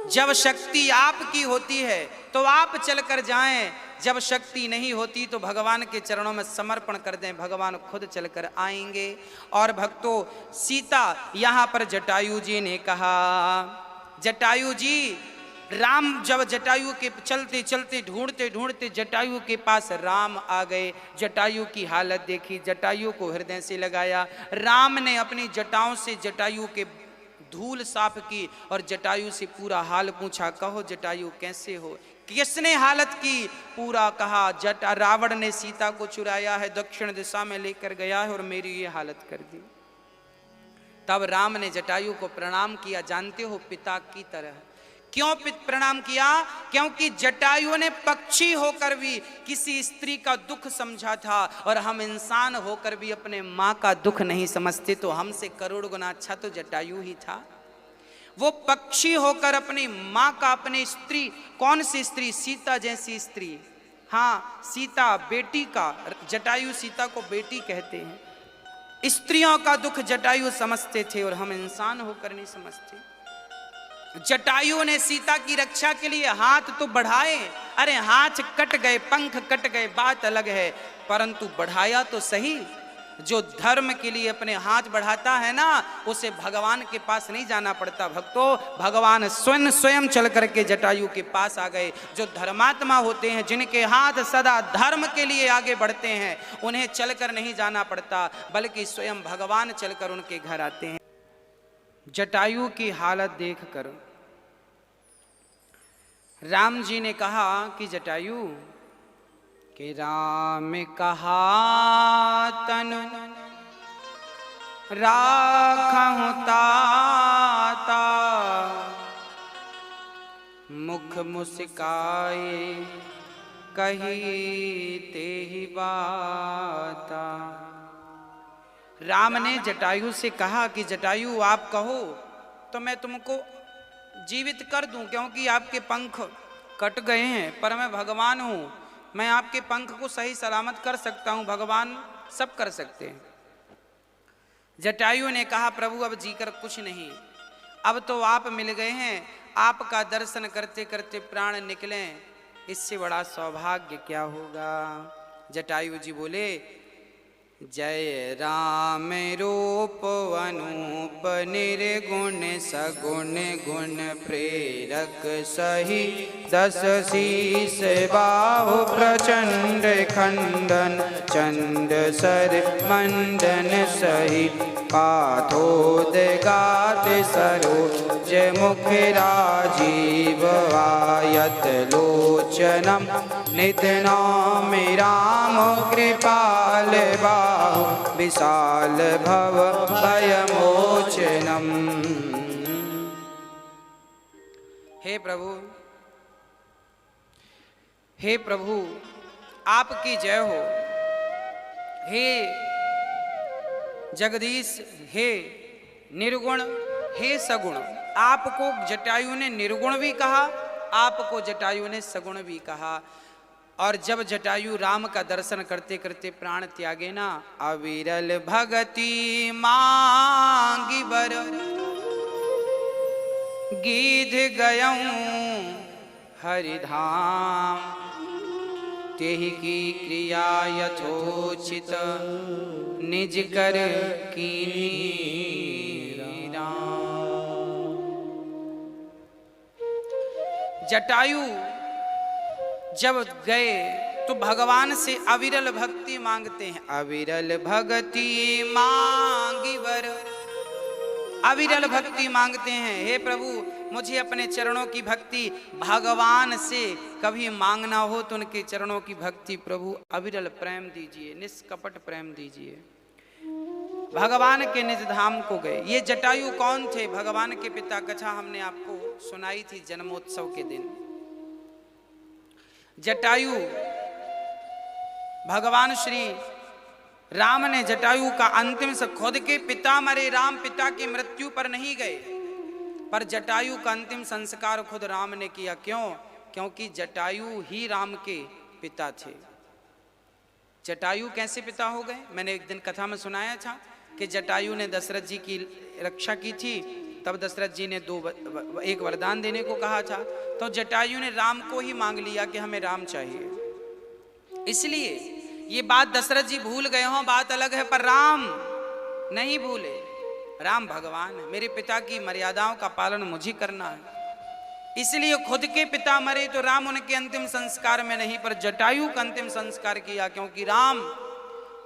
जब शक्ति आपकी होती है तो आप चलकर जाएं, जब शक्ति नहीं होती तो भगवान के चरणों में समर्पण कर दें, भगवान खुद चलकर आएंगे। और भक्तों, सीता यहाँ पर जटायु जी ने कहा, जटायु जी, राम जब जटायु के चलते चलते ढूंढते ढूंढते जटायु के पास राम आ गए, जटायु की हालत देखी, जटायु को हृदय से लगाया, राम ने अपनी जटाओं से जटायु के धूल साफ की और जटायु से पूरा हाल पूछा, कहो जटायु कैसे हो? किसने हालत की? पूरा कहा, रावण ने सीता को चुराया है, दक्षिण दिशा में लेकर गया है और मेरी ये हालत कर दी। तब राम ने जटायु को प्रणाम किया, जानते हो पिता की तरह। क्यों प्रणाम किया? क्योंकि जटायु ने पक्षी होकर भी किसी स्त्री का दुख समझा था, और हम इंसान होकर भी अपने माँ का दुख नहीं समझते, तो हमसे करोड़ गुना अच्छा तो जटायु ही था। वो पक्षी होकर अपनी माँ का, अपनी स्त्री, कौन सी स्त्री? सीता जैसी स्त्री, हाँ सीता बेटी का, जटायु सीता को बेटी कहते हैं। स्त्रियों का दुख जटायु समझते थे और हम इंसान होकर नहीं समझते। जटायु ने सीता की रक्षा के लिए हाथ तो बढ़ाए, अरे हाथ कट गए, पंख कट गए, बात अलग है, परंतु बढ़ाया तो सही। जो धर्म के लिए अपने हाथ बढ़ाता है ना, उसे भगवान के पास नहीं जाना पड़ता। भक्तों, भगवान स्वयं चल करके जटायु के पास आ गए। जो धर्मात्मा होते हैं, जिनके हाथ सदा धर्म के लिए आगे बढ़ते हैं, उन्हें चलकर नहीं जाना पड़ता, बल्कि स्वयं भगवान चलकर उनके घर आते हैं। जटायु की हालत देखकर राम जी ने कहा कि जटायु, कि राम कहा तनु राखहु ताता, मुख मुस्काए कही तेहि बाता। राम ने जटायु से कहा कि जटायु आप कहो तो मैं तुमको जीवित कर दूं, क्योंकि आपके पंख कट गए हैं, पर मैं भगवान हूं, मैं आपके पंख को सही सलामत कर सकता हूं, भगवान सब कर सकते हैं। जटायु ने कहा, प्रभु अब जीकर कुछ नहीं, अब तो आप मिल गए हैं, आपका दर्शन करते करते प्राण निकले, इससे बड़ा सौभाग्य क्या होगा। जटायु जी बोले, जय राम रूप अनूप निर्गुण सगुण गुण प्रेरक सही, दस शीस बाहु प्रचंड खंडन चंड सर मंडन सही, पाथोदगात सरोज मुख राजीव आयत लोचनम, नितनाम राम कृपाल बाहु विशाल भव भयमोचनम। हे प्रभु, हे प्रभु आपकी जय हो। हे जगदीश, हे निर्गुण, हे सगुण। आपको जटायु ने निर्गुण भी कहा, आपको जटायु ने सगुण भी कहा। और जब जटायु राम का दर्शन करते करते प्राण त्यागे ना, अविरल भगति मांगी बर गीध गयऊं हरिधाम, तेहि की क्रिया यथोचित निज कर कीनी राम। जटायु जब गए तो भगवान से अविरल भक्ति मांगते हैं, अविरल भक्ति मांगी वर, अविरल भक्ति मांगते हैं। हे प्रभु, मुझे अपने चरणों की भक्ति भगवान से कभी मांगना हो तो उनके चरणों की भक्ति प्रभु अविरल प्रेम दीजिए, निष्कपट प्रेम दीजिए। भगवान के निज धाम को गए। ये जटायु कौन थे? भगवान के पिता। कथा हमने आपको सुनाई थी जन्मोत्सव के दिन। जटायु, भगवान श्री राम ने जटायु का अंतिम से, खुद के पिता मरे, राम पिता की मृत्यु पर नहीं गए, पर जटायु का अंतिम संस्कार खुद राम ने किया। क्यों? क्योंकि जटायु ही राम के पिता थे। जटायु कैसे पिता हो गए? मैंने एक दिन कथा में सुनाया था कि जटायु ने दशरथ जी की रक्षा की थी, तब दशरथ जी ने एक वरदान देने को कहा था, तो जटायु ने राम को ही मांग लिया कि हमें राम चाहिए। इसलिए ये बात दशरथ जी भूल गए हों, बात अलग है, पर राम नहीं भूले। राम भगवान है, मेरे पिता की मर्यादाओं का पालन मुझे करना है, इसलिए खुद के पिता मरे तो राम उनके अंतिम संस्कार में नहीं, पर जटायु का अंतिम संस्कार किया, क्योंकि राम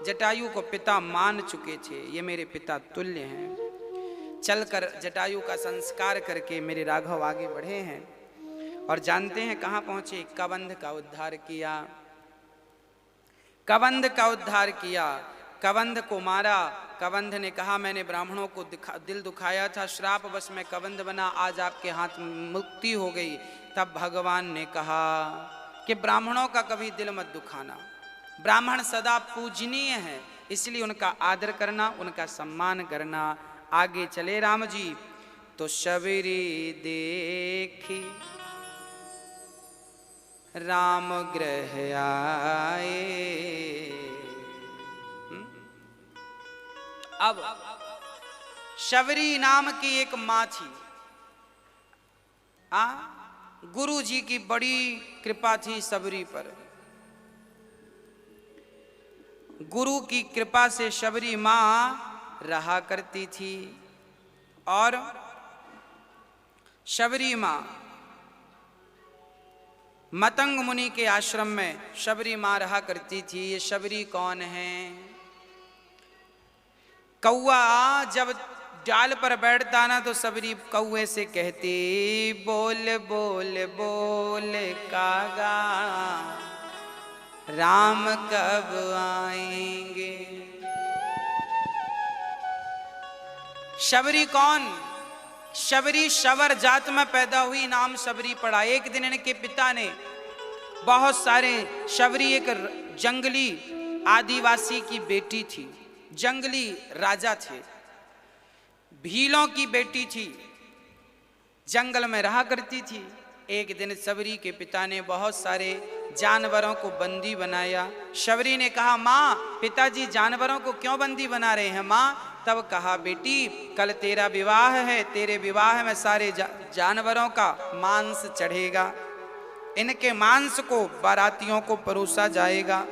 जटायु को पिता मान चुके थे। ये मेरे पिता तुल्य हैं। चलकर जटायु का संस्कार करके मेरे राघव आगे बढ़े हैं और जानते हैं कहाँ पहुंचे? कबंध का उद्धार किया। कबंध का उद्धार किया, कबंध को मारा। कबंध ने कहा मैंने ब्राह्मणों को दिल दुखाया था, श्राप बस में कबंध बना, आज आपके हाथ मुक्ति हो गई। तब भगवान ने कहा कि ब्राह्मणों का कभी दिल मत दुखाना, ब्राह्मण सदा पूजनीय है, इसलिए उनका आदर करना, उनका सम्मान करना। आगे चले राम जी तो शबरी देखी राम गृह आए। अब शबरी नाम की एक माँ थी। गुरु जी की बड़ी कृपा थी शबरी पर। गुरु की कृपा से शबरी माँ रहा करती थी और शबरी माँ मतंग मुनि के आश्रम में शबरी माँ रहा करती थी। ये शबरी कौन है? कौआ जब डाल पर बैठता ना तो शबरी कौए से कहती, बोल बोल बोल कागा राम कब आएंगे। शबरी कौन? शबरी शबर जात में पैदा हुई, नाम शबरी पड़ा। एक दिन इनके पिता ने बहुत सारे, शबरी एक जंगली आदिवासी की बेटी थी, जंगली राजा थे, भीलों की बेटी थी, जंगल में रहा करती थी। एक दिन शबरी के पिता ने बहुत सारे जानवरों को बंदी बनाया। शबरी ने कहा माँ, पिताजी जानवरों को क्यों बंदी बना रहे हैं माँ? तब कहा बेटी कल तेरा विवाह है, तेरे विवाह में सारे जानवरों का मांस चढ़ेगा, इनके मांस को बारातियों को परोसा जाएगा।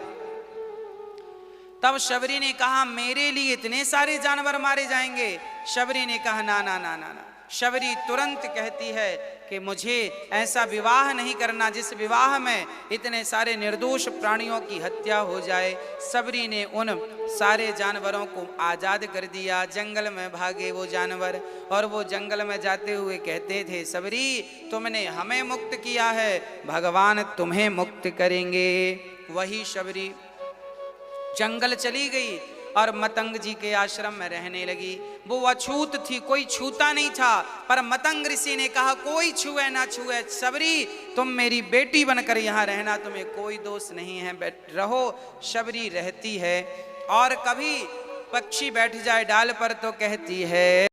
तब शबरी ने कहा मेरे लिए इतने सारे जानवर मारे जाएंगे? शबरी ने कहा ना ना ना ना ना। शबरी तुरंत कहती है कि मुझे ऐसा विवाह नहीं करना जिस विवाह में इतने सारे निर्दोष प्राणियों की हत्या हो जाए। शबरी ने उन सारे जानवरों को आज़ाद कर दिया। जंगल में भागे वो जानवर और वो जंगल में जाते हुए कहते थे शबरी तुमने हमें मुक्त किया है, भगवान तुम्हें मुक्त करेंगे। वही शबरी जंगल चली गई और मतंग जी के आश्रम में रहने लगी। वो अछूत थी, कोई छूता नहीं था, पर मतंग ऋषि ने कहा कोई छुए ना छुए, शबरी तुम मेरी बेटी बनकर यहाँ रहना, तुम्हें कोई दोष नहीं है, रहो। शबरी रहती है और कभी पक्षी बैठ जाए डाल पर तो कहती है।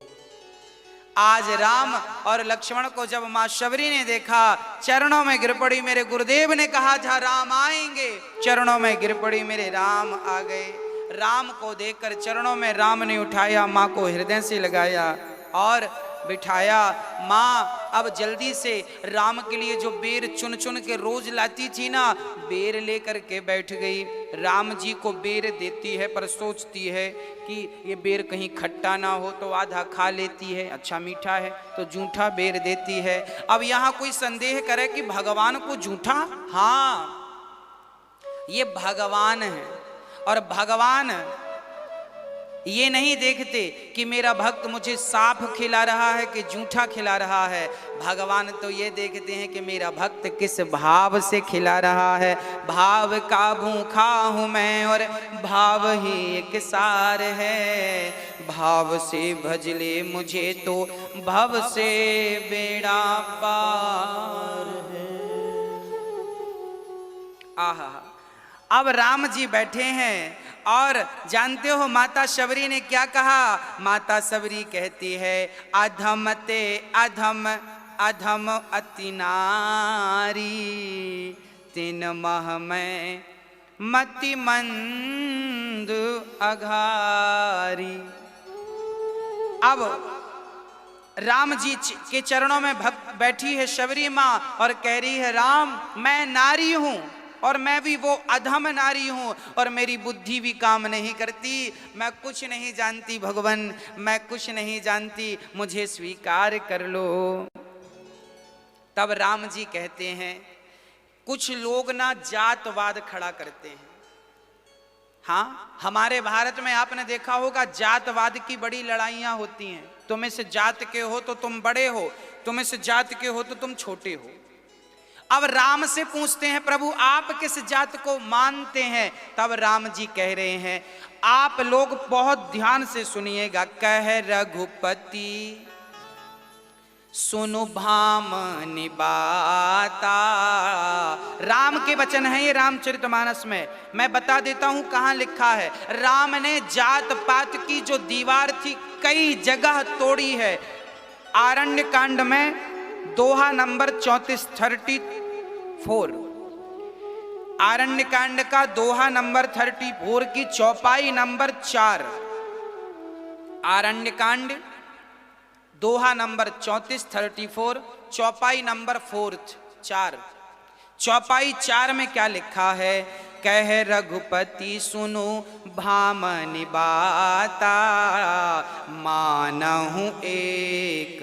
आज राम और लक्ष्मण को जब माँ शबरी ने देखा, चरणों में गिर पड़ी। मेरे गुरुदेव ने कहा था राम आएंगे, चरणों में गिर पड़ी, मेरे राम आ गए। राम को देखकर चरणों में राम ने उठाया, माँ को हृदय से लगाया और बिठाया। माँ अब जल्दी से राम के लिए जो बेर चुन चुन के रोज लाती थी ना, बेर लेकर के बैठ गई। राम जी को बेर देती है पर सोचती है कि ये बेर कहीं खट्टा ना हो, तो आधा खा लेती है, अच्छा मीठा है तो जूठा बेर देती है। अब यहाँ कोई संदेह करे कि भगवान को जूठा, हाँ ये भगवान है और भगवान ये नहीं देखते कि मेरा भक्त मुझे साफ खिला रहा है कि जूठा खिला रहा है। भगवान तो ये देखते हैं कि मेरा भक्त किस भाव से खिला रहा है। भाव का भूखा हूँ मैं और भाव ही एक सार है, भाव से भज ले मुझे तो भव से बेड़ा पार है। आहा, अब राम जी बैठे हैं और जानते हो माता शबरी ने क्या कहा? माता शबरी कहती है, अधम ते अधम अधम अति नारी, तिन मह में मति मंद अघारी। अब राम जी के चरणों में भक्त बैठी है शबरी माँ और कह रही है, राम मैं नारी हूं और मैं भी वो अधम नारी हूं और मेरी बुद्धि भी काम नहीं करती, मैं कुछ नहीं जानती भगवान, मैं कुछ नहीं जानती, मुझे स्वीकार कर लो। तब राम जी कहते हैं, कुछ लोग ना जातवाद खड़ा करते हैं। हाँ, हमारे भारत में आपने देखा होगा जातवाद की बड़ी लड़ाइयां होती हैं। तुम इस जात के हो तो तुम बड़े हो, तुम इस जात के हो तो तुम छोटे हो। अब राम से पूछते हैं, प्रभु आप किस जात को मानते हैं? तब राम जी कह रहे हैं, आप लोग बहुत ध्यान से सुनिएगा। कह रघुपति सुनु भामनि बाता। राम के वचन है ये रामचरितमानस में। मैं बता देता हूं कहां लिखा है। राम ने जात पात की जो दीवार थी कई जगह तोड़ी है। आरण्य कांड में दोहा नंबर 34 आरण्य कांड का दोहा नंबर 34 की चौपाई नंबर 4। आरण्य कांड दोहा नंबर 34 चौपाई नंबर 4। चौपाई 4 में क्या लिखा है? कह रघुपति सुनो भामनि बाता, मानहु एक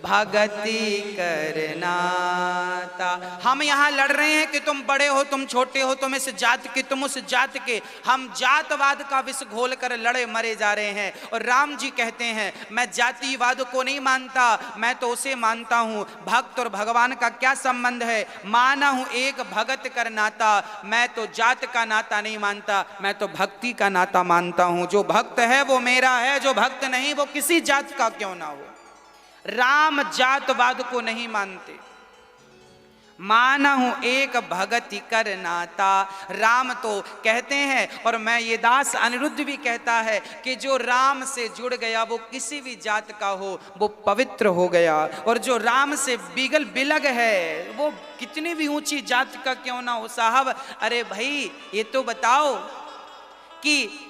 भगति करनाता। हम यहाँ लड़ रहे हैं कि तुम बड़े हो, तुम छोटे हो, तुम इस जात के, तुम उस जात के। हम जातवाद का विष घोल कर लड़े मरे जा रहे हैं। और राम जी कहते हैं, मैं जातिवाद को नहीं मानता, मैं तो उसे मानता हूँ। भक्त और भगवान का क्या संबंध है? माना हूँ एक भगत कर नाता। मैं तो जात का नाता नहीं मानता, मैं तो भक्ति का नाता मानता हूँ। जो भक्त है वो मेरा है, जो भक्त नहीं वो किसी जात का क्यों ना हो। राम जातवाद को नहीं मानते। माना हूं एक भगति कर नाता। राम तो कहते हैं, और मैं ये दास अनिरुद्ध भी कहता है कि जो राम से जुड़ गया वो किसी भी जात का हो वो पवित्र हो गया। और जो राम से बिगल बिलग है वो कितनी भी ऊंची जात का क्यों ना हो। साहब अरे भाई ये तो बताओ कि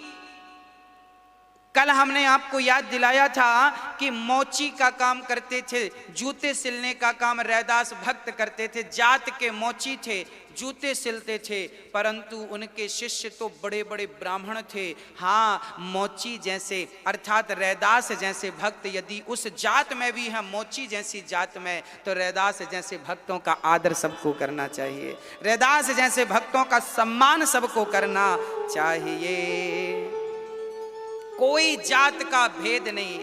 कल हमने आपको याद दिलाया था कि मोची का काम करते थे, जूते सिलने का काम रैदास भक्त करते थे। जात के मोची थे, जूते सिलते थे, परंतु उनके शिष्य तो बड़े बड़े ब्राह्मण थे। हाँ, मोची जैसे अर्थात रैदास जैसे भक्त यदि उस जात में भी हैं, मोची जैसी जात में, तो रैदास जैसे भक्तों का आदर सबको करना चाहिए। रैदास जैसे भक्तों का सम्मान सबको करना चाहिए। कोई जात का भेद नहीं,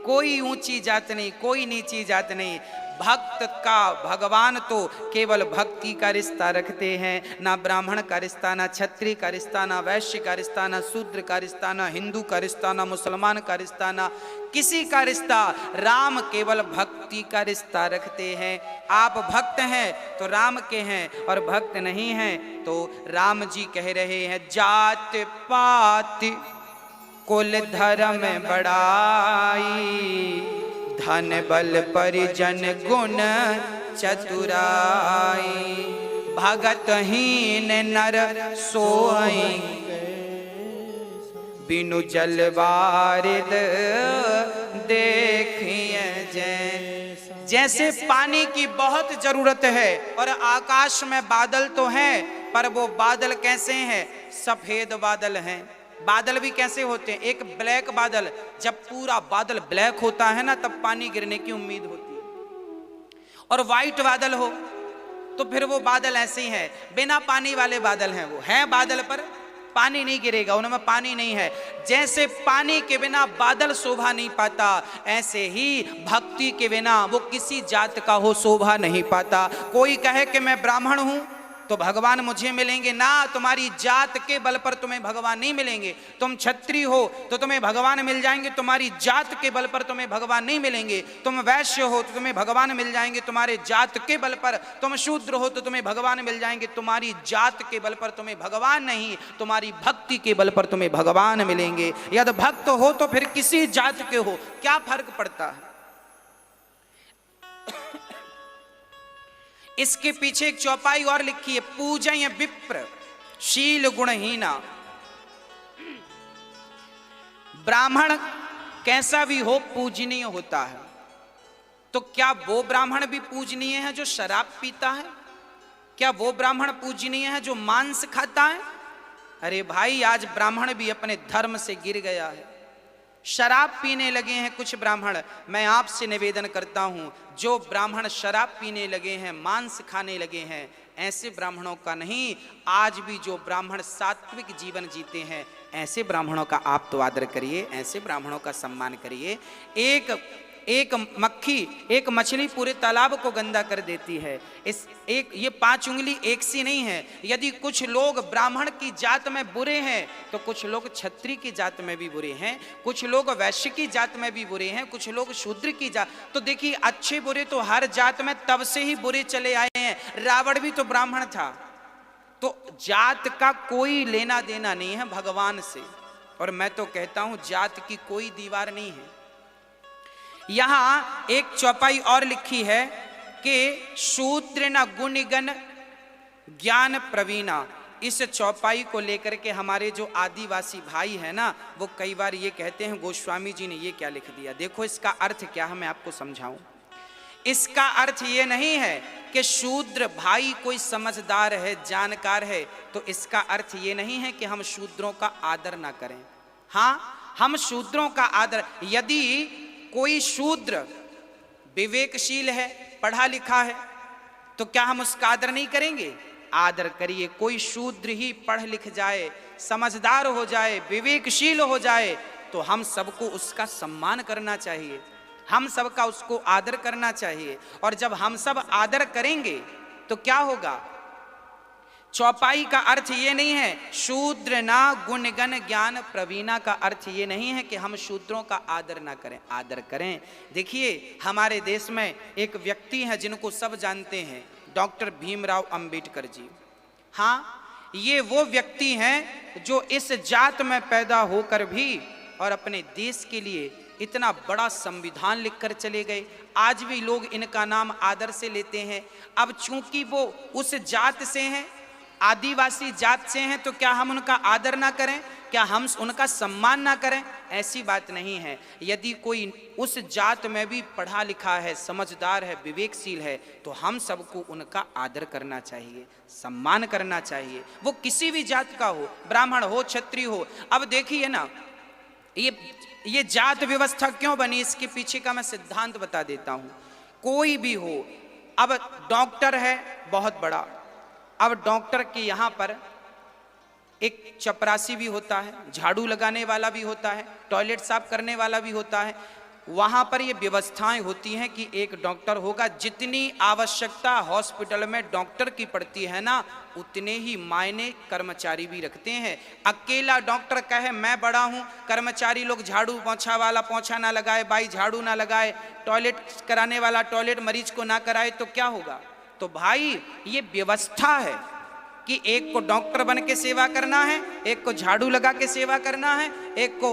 कोई ऊंची जात नहीं, कोई नीची जात नहीं। भक्त का भगवान तो केवल भक्ति का रिश्ता रखते हैं। ना ब्राह्मण का रिश्ता, ना क्षत्रिय का रिश्ता, ना वैश्य का रिश्ता, ना शूद्र का रिश्ता, ना हिंदू का रिश्ता, ना मुसलमान का रिश्ता, ना किसी का रिश्ता। राम केवल भक्ति का रिश्ता रखते हैं। आप भक्त हैं तो राम के हैं, और भक्त नहीं हैं तो राम जी कह रहे हैं, जात पात कुल धर्म बढ़ाई, धन बल परिजन गुण चतुराई, भगतहीन नर सोई, बिनु जल वारिद देखिए जैसे। जैसे पानी की बहुत जरूरत है और आकाश में बादल तो हैं, पर वो बादल कैसे हैं? सफेद बादल हैं। बादल भी कैसे होते हैं? एक ब्लैक बादल, जब पूरा बादल ब्लैक होता है ना तब पानी गिरने की उम्मीद होती है। और वाइट बादल हो तो फिर वो बादल ऐसे ही है, बिना पानी वाले बादल हैं। वो हैं बादल पर पानी नहीं गिरेगा, उनमें पानी नहीं है। जैसे पानी के बिना बादल शोभा नहीं पाता, ऐसे ही भक्ति के बिना वो किसी जात का हो शोभा नहीं पाता। कोई कहे कि मैं ब्राह्मण हूं तो भगवान मुझे मिलेंगे ना, तुम्हारी जात के बल पर तुम्हें भगवान नहीं मिलेंगे। तुम क्षत्रिय हो तो तुम्हें भगवान मिल जाएंगे, तुम्हारी जात के बल पर तुम्हें भगवान नहीं मिलेंगे। तुम वैश्य हो तो तुम्हें भगवान मिल जाएंगे, तुम्हारे जात के बल पर। तुम शूद्र हो तो तुम्हें भगवान मिल जाएंगे, तुम्हारी जात के बल पर तुम्हें भगवान नहीं, तुम्हारी भक्ति के बल पर तुम्हें भगवान मिलेंगे। यदि भक्त हो तो फिर किसी जात के हो, क्या फर्क पड़ता है। इसके पीछे एक चौपाई और लिखी है, पूजय विप्र शील गुणहीना। ब्राह्मण कैसा भी हो पूजनीय होता है। तो क्या वो ब्राह्मण भी पूजनीय है जो शराब पीता है? क्या वो ब्राह्मण पूजनीय है जो मांस खाता है? अरे भाई, आज ब्राह्मण भी अपने धर्म से गिर गया है, शराब पीने लगे हैं कुछ ब्राह्मण। मैं आपसे निवेदन करता हूं, जो ब्राह्मण शराब पीने लगे हैं, मांस खाने लगे हैं, ऐसे ब्राह्मणों का नहीं, आज भी जो ब्राह्मण सात्विक जीवन जीते हैं, ऐसे ब्राह्मणों का आप तो आदर करिए, ऐसे ब्राह्मणों का सम्मान करिए। एक मक्खी, एक मछली पूरे तालाब को गंदा कर देती है। ये 5 उंगली एक सी नहीं है। यदि कुछ लोग ब्राह्मण की जात में बुरे हैं तो कुछ लोग क्षत्रिय की जात में भी बुरे हैं, कुछ लोग वैश्य की जात में भी बुरे हैं, कुछ लोग शूद्र की जात। तो देखिए, अच्छे बुरे तो हर जात में तब से ही बुरे चले आए हैं। रावण भी तो ब्राह्मण था। तो जात का कोई लेना देना नहीं है भगवान से। और मैं तो कहता हूं, जात की कोई दीवार नहीं है। यहां एक चौपाई और लिखी है कि शूद्र न गुणगण ज्ञान प्रवीणा। इस चौपाई को लेकर के हमारे जो आदिवासी भाई है ना, वो कई बार ये कहते हैं, गोस्वामी जी ने ये क्या लिख दिया। देखो इसका अर्थ क्या है, मैं आपको समझाऊं। इसका अर्थ ये नहीं है कि शूद्र भाई कोई समझदार है, जानकार है, तो इसका अर्थ ये नहीं है कि हम शूद्रों का आदर ना करें। हाँ, हम शूद्रों का आदर, यदि कोई शूद्र विवेकशील है, पढ़ा लिखा है, तो क्या हम उसका आदर नहीं करेंगे? आदर करिए। कोई शूद्र ही पढ़ लिख जाए, समझदार हो जाए, विवेकशील हो जाए, तो हम सबको उसका सम्मान करना चाहिए, हम सबका उसको आदर करना चाहिए। और जब हम सब आदर करेंगे तो क्या होगा? चौपाई का अर्थ ये नहीं है शूद्र ना गुणगण ज्ञान प्रवीणा का अर्थ ये नहीं है कि हम शूद्रों का आदर ना करें, आदर करें। देखिए, हमारे देश में एक व्यक्ति हैं जिनको सब जानते हैं, डॉक्टर भीमराव अंबेडकर जी। हाँ, ये वो व्यक्ति हैं जो इस जात में पैदा होकर भी और अपने देश के लिए इतना बड़ा संविधान लिखकर चले गए। आज भी लोग इनका नाम आदर से लेते हैं। अब चूंकि वो उस जात से हैं, आदिवासी जात से हैं, तो क्या हम उनका आदर ना करें? क्या हम उनका सम्मान ना करें? ऐसी बात नहीं है। यदि कोई उस जात में भी पढ़ा लिखा है, समझदार है, विवेकशील है, तो हम सबको उनका आदर करना चाहिए, सम्मान करना चाहिए। वो किसी भी जात का हो, ब्राह्मण हो, क्षत्रिय हो। अब देखिए ना, ये जात व्यवस्था क्यों बनी, इसके पीछे का मैं सिद्धांत बता देता हूं। कोई भी हो, अब डॉक्टर है बहुत बड़ा, अब डॉक्टर के यहाँ पर एक चपरासी भी होता है, झाड़ू लगाने वाला भी होता है, टॉयलेट साफ करने वाला भी होता है। वहाँ पर ये व्यवस्थाएं होती हैं कि एक डॉक्टर होगा। जितनी आवश्यकता हॉस्पिटल में डॉक्टर की पड़ती है ना, उतने ही मायने कर्मचारी भी रखते हैं। अकेला डॉक्टर कहे मैं बड़ा हूँ, कर्मचारी लोग झाड़ू पोंछा वाला पोंछा ना लगाए, बाई झाड़ू ना लगाए, टॉयलेट कराने वाला टॉयलेट मरीज को ना कराए, तो क्या होगा? तो भाई, ये व्यवस्था है कि एक को डॉक्टर बन के सेवा करना है, एक को झाड़ू लगा के सेवा करना है, एक को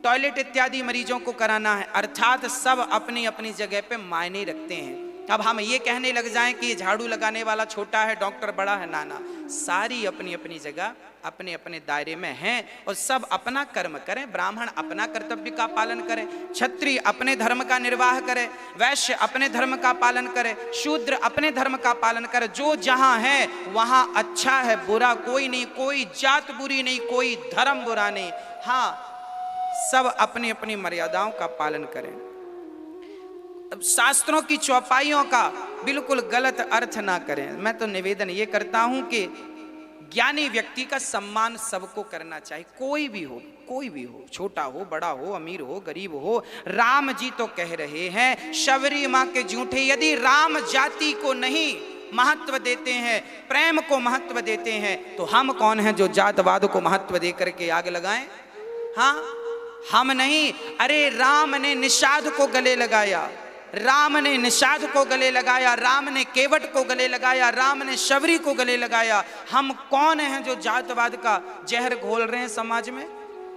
टॉयलेट इत्यादि मरीजों को कराना है। अर्थात सब अपनी अपनी जगह पे मायने रखते हैं। अब हम ये कहने लग जाएं कि झाड़ू लगाने वाला छोटा है, डॉक्टर बड़ा है, ना ना, सारी अपनी अपनी जगह अपने अपने दायरे में हैं और सब अपना कर्म करें। ब्राह्मण अपना कर्तव्य का पालन करें, क्षत्रिय अपने धर्म का निर्वाह करे, वैश्य अपने धर्म का पालन करे, शूद्र अपने धर्म का पालन करे। जो जहां है वहां अच्छा है, बुरा कोई नहीं, कोई जात बुरी नहीं, कोई धर्म बुरा नहीं। हाँ, सब अपनी अपनी मर्यादाओं का पालन करें। शास्त्रों की चौपाइयों का बिल्कुल गलत अर्थ ना करें। मैं तो निवेदन ये करता हूं कि ज्ञानी व्यक्ति का सम्मान सबको करना चाहिए, कोई भी हो, कोई भी हो, छोटा हो, बड़ा हो, अमीर हो, गरीब हो। राम जी तो कह रहे हैं, शबरी माँ के जूठे, यदि राम जाति को नहीं महत्व देते हैं, प्रेम को महत्व देते हैं, तो हम कौन हैं जो जातवाद को महत्व दे करके आग लगाएं? हाँ, हम नहीं। अरे राम ने निषाद को गले लगाया, राम ने निषाद को गले लगाया, राम ने केवट को गले लगाया, राम ने शबरी को गले लगाया। हम कौन हैं जो जातवाद का जहर घोल रहे हैं समाज में?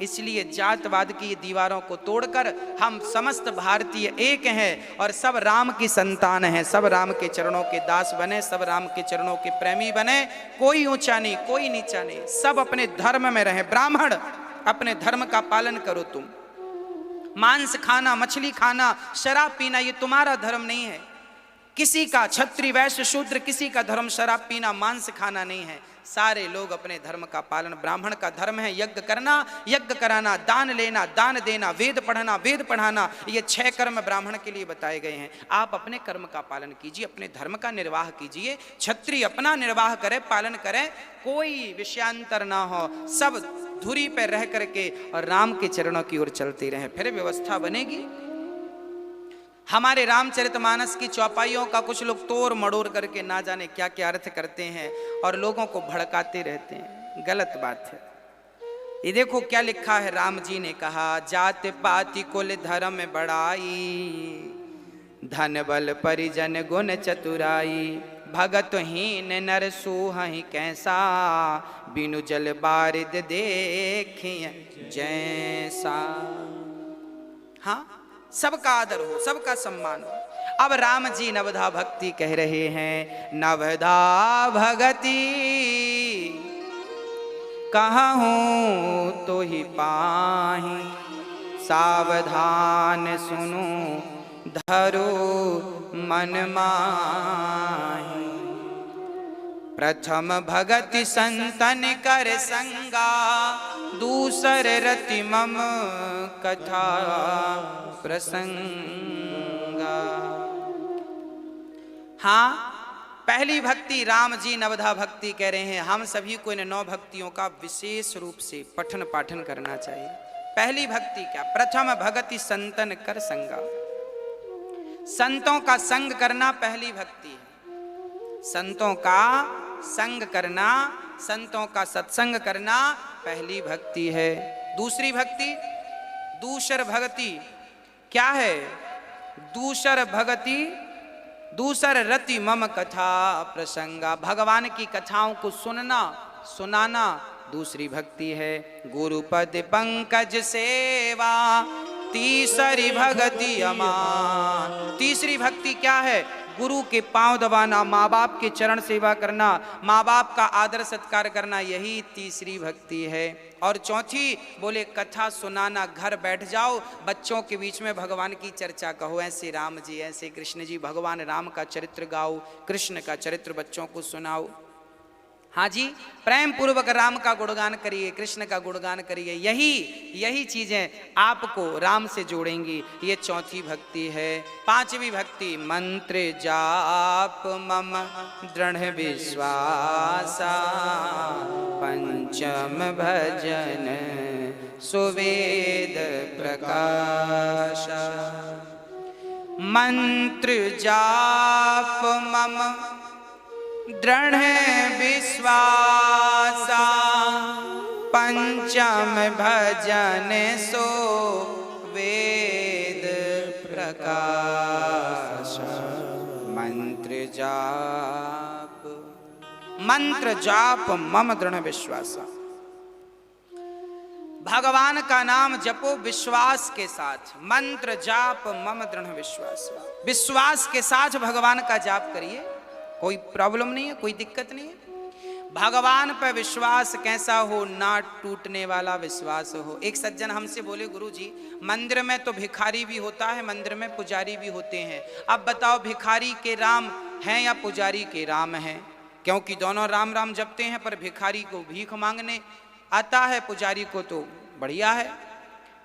इसलिए जातवाद की दीवारों को तोड़कर हम समस्त भारतीय एक हैं और सब राम की संतान हैं, सब राम के चरणों के दास बने, सब राम के चरणों के प्रेमी बने। कोई ऊंचा नहीं, कोई नीचा नहीं, सब अपने धर्म में रहें। ब्राह्मण, अपने धर्म का पालन करो। तुम मांस खाना, मछली खाना, शराब पीना ये तुम्हारा धर्म नहीं है। किसी का, क्षत्रिय वैश्य शूद्र, किसी का धर्म शराब पीना, मांस खाना नहीं है। सारे लोग अपने धर्म का पालन। ब्राह्मण का धर्म है यज्ञ करना, यज्ञ कराना, दान लेना, दान देना, वेद पढ़ना, वेद पढ़ाना। ये 6 कर्म ब्राह्मण के लिए बताए गए हैं। आप अपने कर्म का पालन कीजिए, अपने धर्म का निर्वाह कीजिए। क्षत्रिय अपना निर्वाह करे, पालन करे, कोई विषयांतर ना हो, सब धुरी पर रह करके और राम के चरणों की ओर चलते रहें, फिर व्यवस्था बनेगी। हमारे रामचरितमानस की चौपाइयों का कुछ लोग तोड़ मड़ोड़ करके ना जाने क्या क्या अर्थ करते हैं और लोगों को भड़काते रहते हैं। गलत बात है। ये देखो क्या लिखा है, राम जी ने कहा, जात पाति कुल धर्म बढ़ाई, धन बल परिजन गुण चतुराई, भगत हीन नर सूहहि कैसा, बिनु जल बारिद देखिए जैसा। हाँ, सबका आदर हो, सबका सम्मान हो। अब राम जी नवधा भक्ति कह रहे हैं। नवधा भगति कहूँ तो ही पाही, सावधान सुनो धरो मन माही। प्रथम भगति संतन कर संगा, दूसर रति मम कथा प्रसंगा। हाँ, पहली भक्ति राम जी नवधा भक्ति कह रहे हैं। हम सभी को इन 9 भक्तियों का विशेष रूप से पठन पाठन करना चाहिए। पहली भक्ति क्या? प्रथम भगति संतन कर संगा, संतों का संग करना पहली भक्ति है। संतों का संग करना, संतों का सत्संग करना पहली भक्ति है। दूसरी भक्ति दूसर भक्ति क्या है? दूसर भक्ति दूसर रति मम कथा प्रसंगा, भगवान की कथाओं को सुनना सुनाना दूसरी भक्ति है। गुरुपद पंकज सेवा तीसरी भक्ति अमान। तीसरी भक्ति क्या है? गुरु के पांव दबाना, माँ बाप के चरण सेवा करना, माँ बाप का आदर सत्कार करना, यही तीसरी भक्ति है। और चौथी बोले कथा सुनाना, घर बैठ जाओ, बच्चों के बीच में भगवान की चर्चा कहो, ऐसे राम जी, ऐसे कृष्ण जी, भगवान राम का चरित्र गाओ, कृष्ण का चरित्र बच्चों को सुनाओ। हाँ जी, प्रेम पूर्वक राम का गुणगान करिए, कृष्ण का गुणगान करिए। यही चीजें आपको राम से जोड़ेंगी। ये चौथी भक्ति है। पांचवी भक्ति मंत्र जाप मम दृढ़ विश्वासा, पंचम भजन सुवेद प्रकाशा। मंत्र जाप मम दृढ़ विश्वासा, पंचम भजन सो वेद प्रकाश। मंत्र जाप मम दृढ़ विश्वासा। भगवान का नाम जपो विश्वास के साथ। मंत्र जाप मम दृढ़ विश्वास, विश्वास के साथ भगवान का जाप करिए। कोई प्रॉब्लम नहीं है, कोई दिक्कत नहीं है। भगवान पर विश्वास कैसा हो? ना टूटने वाला विश्वास हो। एक सज्जन हमसे बोले, गुरुजी मंदिर में तो भिखारी भी होता है, मंदिर में पुजारी भी होते हैं, अब बताओ भिखारी के राम हैं या पुजारी के राम हैं? क्योंकि दोनों राम राम जपते हैं, पर भिखारी को भीख मांगने आता है, पुजारी को तो बढ़िया है।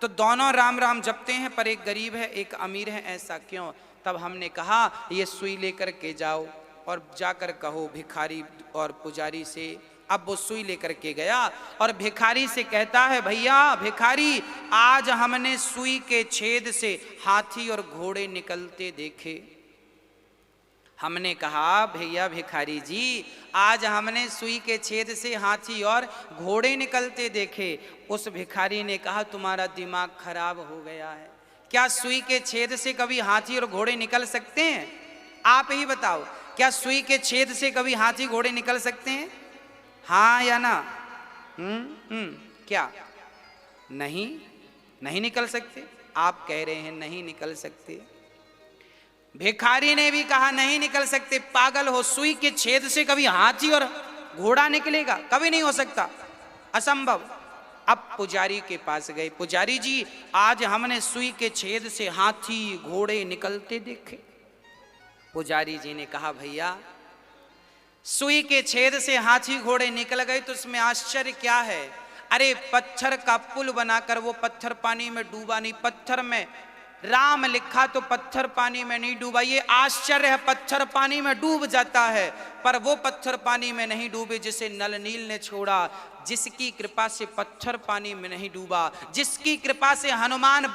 तो दोनों राम राम जपते हैं, पर एक गरीब है एक अमीर है, ऐसा क्यों? तब हमने कहा ये सुई लेकर के जाओ और जाकर कहो भिखारी और पुजारी से। अब वो सुई लेकर के गया और भिखारी से कहता है, भैया भिखारी, आज हमने सुई के छेद से हाथी और घोड़े निकलते देखे। हमने कहा भैया भिखारी जी, आज हमने सुई के छेद से हाथी और घोड़े निकलते देखे। उस भिखारी ने कहा तुम्हारा दिमाग खराब हो गया है, क्या सुई के छेद से कभी हाथी और घोड़े निकल सकते हैं? आप ही बताओ, क्या सुई के छेद से कभी हाथी घोड़े निकल सकते हैं? हाँ या ना? क्या नहीं? नहीं निकल सकते? आप कह रहे हैं नहीं निकल सकते। भिखारी ने भी कहा नहीं निकल सकते, पागल हो, सुई के छेद से कभी हाथी और घोड़ा निकलेगा? कभी नहीं हो सकता, असंभव। अब पुजारी के पास गए, पुजारी जी आज हमने सुई के छेद से हाथी घोड़े निकलते देखे। पुजारी जी ने कहा भैया सुई के छेद से हाथी घोड़े निकल गए तो उसमें आश्चर्य क्या है? अरे पत्थर का पुल बनाकर वो पत्थर पानी में डूबा नहीं, पत्थर में राम लिखा तो पत्थर पानी में नहीं डूबा। ये आश्चर्य है, पत्थर पानी में डूब जाता है पर वो पत्थर पानी में नहीं डूबे जिसे नल नील ने छोड़ा, जिसकी कृपा से पत्थर पानी में नहीं डूबा, जिसकी कृपा से हनुमान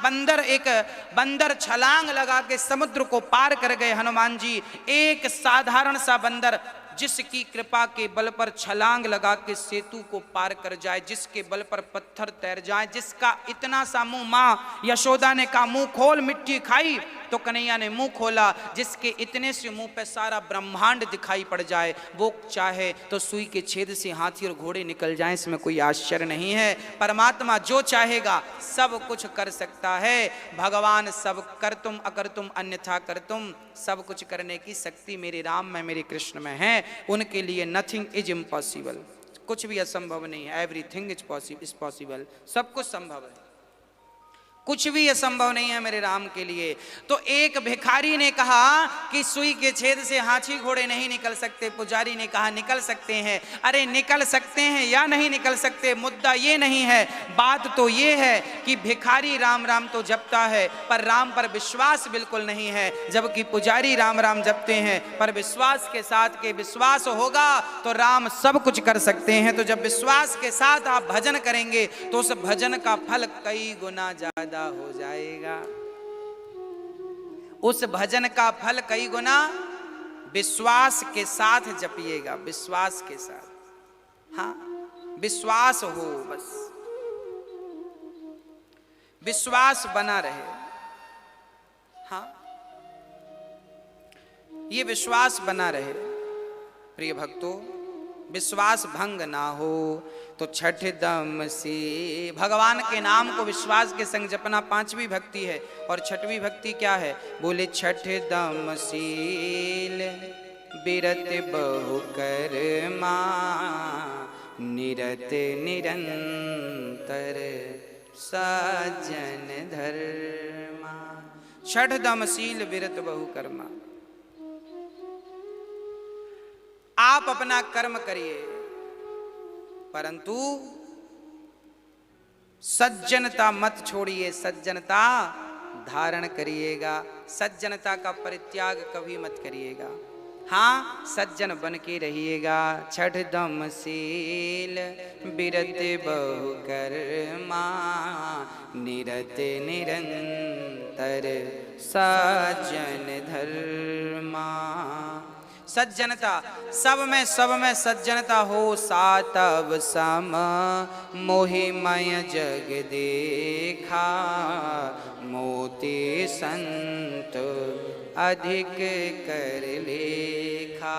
बंदर छलांग लगा के समुद्र को पार कर गए। हनुमान जी एक साधारण सा बंदर जिसकी कृपा के बल पर छलांग लगा के सेतु को पार कर जाए, जिसके बल पर पत्थर तैर जाए, जिसका इतना सा मुंह, मां यशोदा ने कहा मुंह खोल मिट्टी खाई तो कन्हैया ने मुंह खोला, जिसके इतने से मुंह पे सारा ब्रह्मांड दिखाई पड़ जाए, वो चाहे तो सुई के छेद से हाथी और घोड़े निकल जाएं, इसमें कोई आश्चर्य नहीं है। परमात्मा जो चाहेगा सब कुछ कर सकता है। भगवान सब कर तुम अकर तुम अन्यथा कर तुम, सब कुछ करने की शक्ति मेरे राम में मेरे कृष्ण में है। उनके लिए नथिंग इज इम्पॉसिबल, कुछ भी असंभव नहीं है। एवरीथिंग इज पॉसिबल, सब कुछ संभव है, कुछ भी असंभव नहीं है मेरे राम के लिए। तो एक भिखारी ने कहा कि सुई के छेद से हाथी घोड़े नहीं निकल सकते। पुजारी ने कहा निकल सकते हैं। अरे निकल सकते हैं या नहीं निकल सकते, मुद्दा ये नहीं है, बात तो ये है कि भिखारी राम राम तो जपता है पर राम पर विश्वास बिल्कुल नहीं है, जबकि पुजारी राम राम जपते हैं पर विश्वास के साथ के विश्वास होगा तो राम सब कुछ कर सकते हैं। तो जब विश्वास के साथ आप भजन करेंगे तो उस भजन का फल कई गुना ज्यादा हो जाएगा। उस भजन का फल कई गुना विश्वास के साथ जपिएगा, विश्वास के साथ। हाँ विश्वास हो, बस विश्वास बना रहे। हाँ ये विश्वास बना रहे। प्रिय भक्तों, विश्वास भंग ना हो तो छठ दम से भगवान के नाम को विश्वास के संग जपना पांचवी भक्ति है। और छठवीं भक्ति क्या है? बोले छठ दम सील बिरत बहु कर्मा निरत निरंतर सज्जन धर्मा। छठ दम सील बिरत बहु कर्मा। आप अपना कर्म करिए परंतु सज्जनता मत छोड़िए, सज्जनता धारण करिएगा, सज्जनता का परित्याग कभी मत करिएगा। हाँ सज्जन बन के रहिएगा। छठ दम सील बिरत बहु कर्मा निरत निरंतर सज्जन धर्मा। सज्जनता सब में सज्जनता हो, सातव सम मोहिमय जग देखा मोती संत अधिक कर लेखा।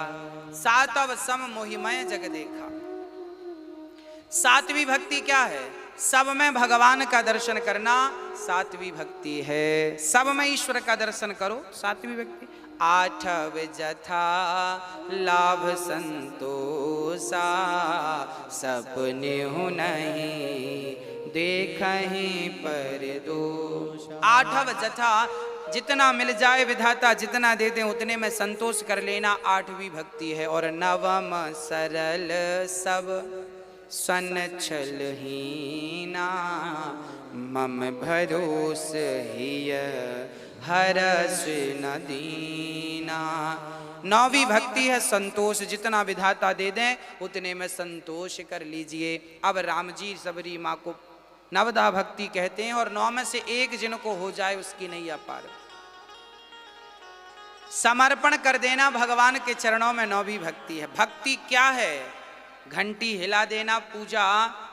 सातव सम मोहिमय जग देखा। सातवीं भक्ति क्या है? सब में भगवान का दर्शन करना सातवीं भक्ति है। सब में ईश्वर का दर्शन करो, सातवीं भक्ति। आठव जथा लाभ संतोषा सपने हो नहीं देखहीं पर दोष। आठव जथा जितना मिल जाए विधाता जितना दे दे उतने में संतोष कर लेना, आठवीं भक्ति है। और नवम सरल सब सनछल हीना मम भरोस हिय हरस न दीना। नौवीं भक्ति है संतोष, जितना विधाता दे दें उतने में संतोष कर लीजिए। अब राम जी सबरी माँ को नवदा भक्ति कहते हैं और 9 में से एक जिनको हो जाए उसकी नैया पार। समर्पण कर देना भगवान के चरणों में 9वीं भक्ति है। भक्ति क्या है? घंटी हिला देना, पूजा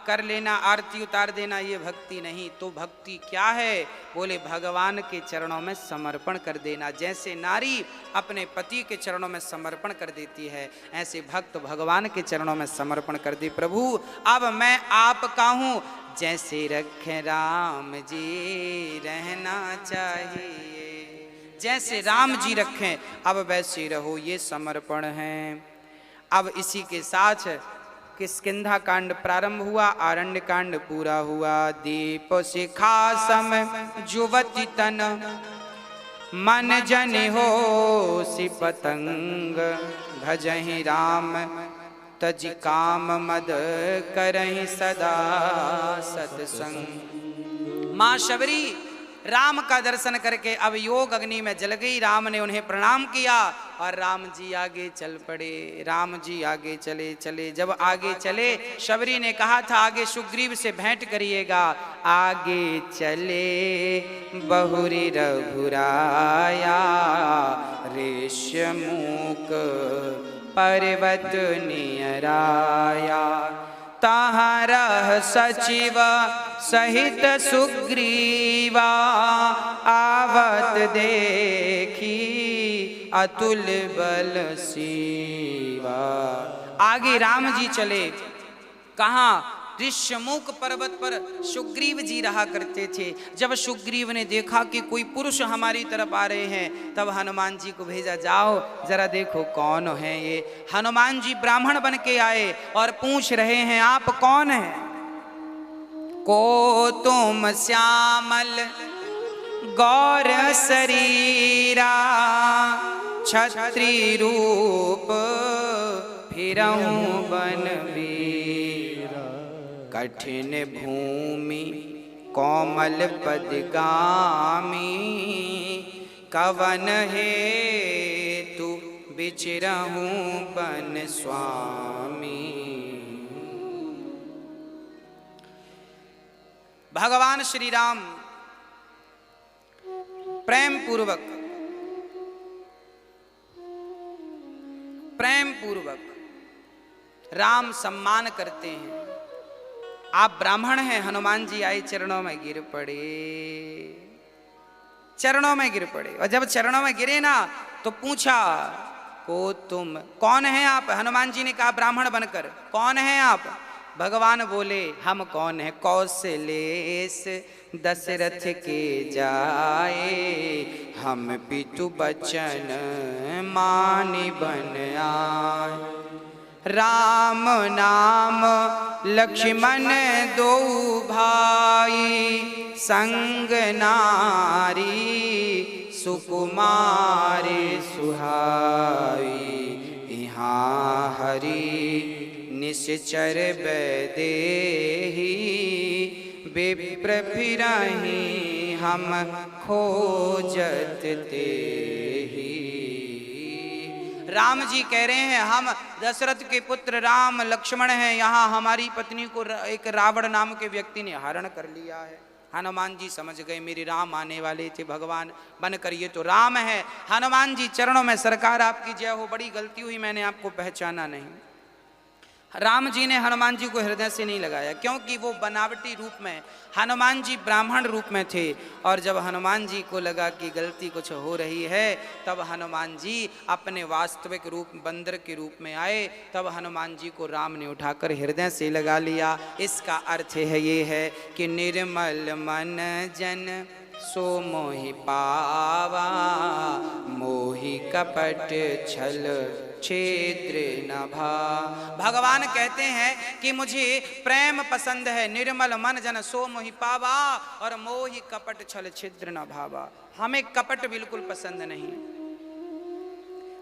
कर लेना, आरती उतार देना, ये भक्ति नहीं। तो भक्ति क्या है? बोले भगवान के चरणों में समर्पण कर देना। जैसे नारी अपने पति के चरणों में समर्पण कर देती है, ऐसे भक्त भगवान के चरणों में समर्पण कर दे। प्रभु अब मैं आपका हूँ, जैसे रखे राम जी रहना चाहिए। जैसे राम जी रखें अब वैसे रहो, ये समर्पण है। अब इसी के साथ किष्किंधा कांड प्रारंभ हुआ, आरण्य कांड पूरा हुआ। दीप शिखा सम जुवति तन, मन जन हो सि पतंग। भजहि राम तज काम मद करहि सदा सत्संग। माँ शबरी राम का दर्शन करके अब योग अग्नि में जल गई। राम ने उन्हें प्रणाम किया और राम जी आगे चल पड़े। राम जी आगे चले चले, जब आगे चले शबरी ने कहा था आगे सुग्रीव से भेंट करिएगा। आगे चले बहुरी रघुराया, ऋष्यमुख पर्वत नियराया। तहाँ रह सचिव सहित सुग्रीवा, आवत देखी अतुल बल सीवा। आगे राम जी चले, कहाँ? ऋष्यमुख पर्वत पर सुग्रीव जी रहा करते थे। जब सुग्रीव ने देखा कि कोई पुरुष हमारी तरफ आ रहे हैं, तब हनुमान जी को भेजा, जाओ जरा देखो कौन है ये। हनुमान जी ब्राह्मण बन के आए और पूछ रहे हैं आप कौन हैं? को तुम श्यामल गौर शरीरा, छत्री रूप फिरऊं बन वीरा। कठिन भूमि कोमल पदगामी, कवन हेतु विचरहूं बन स्वामी। भगवान श्री राम प्रेम पूर्वक राम सम्मान करते हैं। आप ब्राह्मण हैं, हनुमान जी आए चरणों में गिर पड़े, चरणों में गिर पड़े। और जब चरणों में गिरे ना तो पूछा को तुम कौन हैं आप? हनुमान जी ने कहा ब्राह्मण बनकर, कौन हैं आप? भगवान बोले हम कौन हैं? कौशलेश दशरथ के जाए, हम पितु बचन मानि बन आए। राम नाम लक्ष्मण दो भाई, संग नारी सुकुमारी सुहाई। यहाँ हरि निश्चर बैदेही, विप्र फिरहि हम खोजत तेहि। राम जी कह रहे हैं हम दशरथ के पुत्र राम लक्ष्मण हैं, यहाँ हमारी पत्नी को एक रावण नाम के व्यक्ति ने हरण कर लिया है। हनुमान जी समझ गए मेरे राम आने वाले थे भगवान बनकर, ये तो राम है। हनुमान जी चरणों में सरकार आपकी जय हो, बड़ी गलती हुई मैंने आपको पहचाना नहीं। राम जी ने हनुमान जी को हृदय से नहीं लगाया, क्योंकि वो बनावटी रूप में, हनुमान जी ब्राह्मण रूप में थे। और जब हनुमान जी को लगा कि गलती कुछ हो रही है, तब हनुमान जी अपने वास्तविक रूप बंदर के रूप में आए। तब हनुमान जी को राम ने उठाकर हृदय से लगा लिया। इसका अर्थ है ये है कि निर्मल मन जन सो मोहि पावा, मोहि कपट छल क्षेत्र न भा। भगवान कहते हैं कि मुझे प्रेम पसंद है, निर्मल मन जन सो मोहि पावा, और मोहि कपट छल छिद्र न भावा। हमें कपट बिल्कुल पसंद नहीं,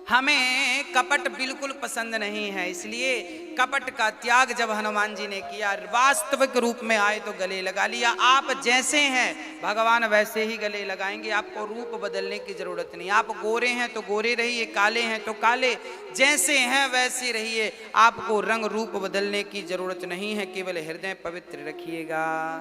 हमें कपट बिल्कुल पसंद नहीं है। इसलिए कपट का त्याग जब हनुमान जी ने किया, वास्तविक रूप में आए तो गले लगा लिया। आप जैसे हैं भगवान वैसे ही गले लगाएंगे, आपको रूप बदलने की जरूरत नहीं। आप गोरे हैं तो गोरे रहिए, काले हैं तो काले, जैसे हैं वैसे रहिए। आपको रंग रूप बदलने की जरूरत नहीं है, केवल हृदय पवित्र रखिएगा।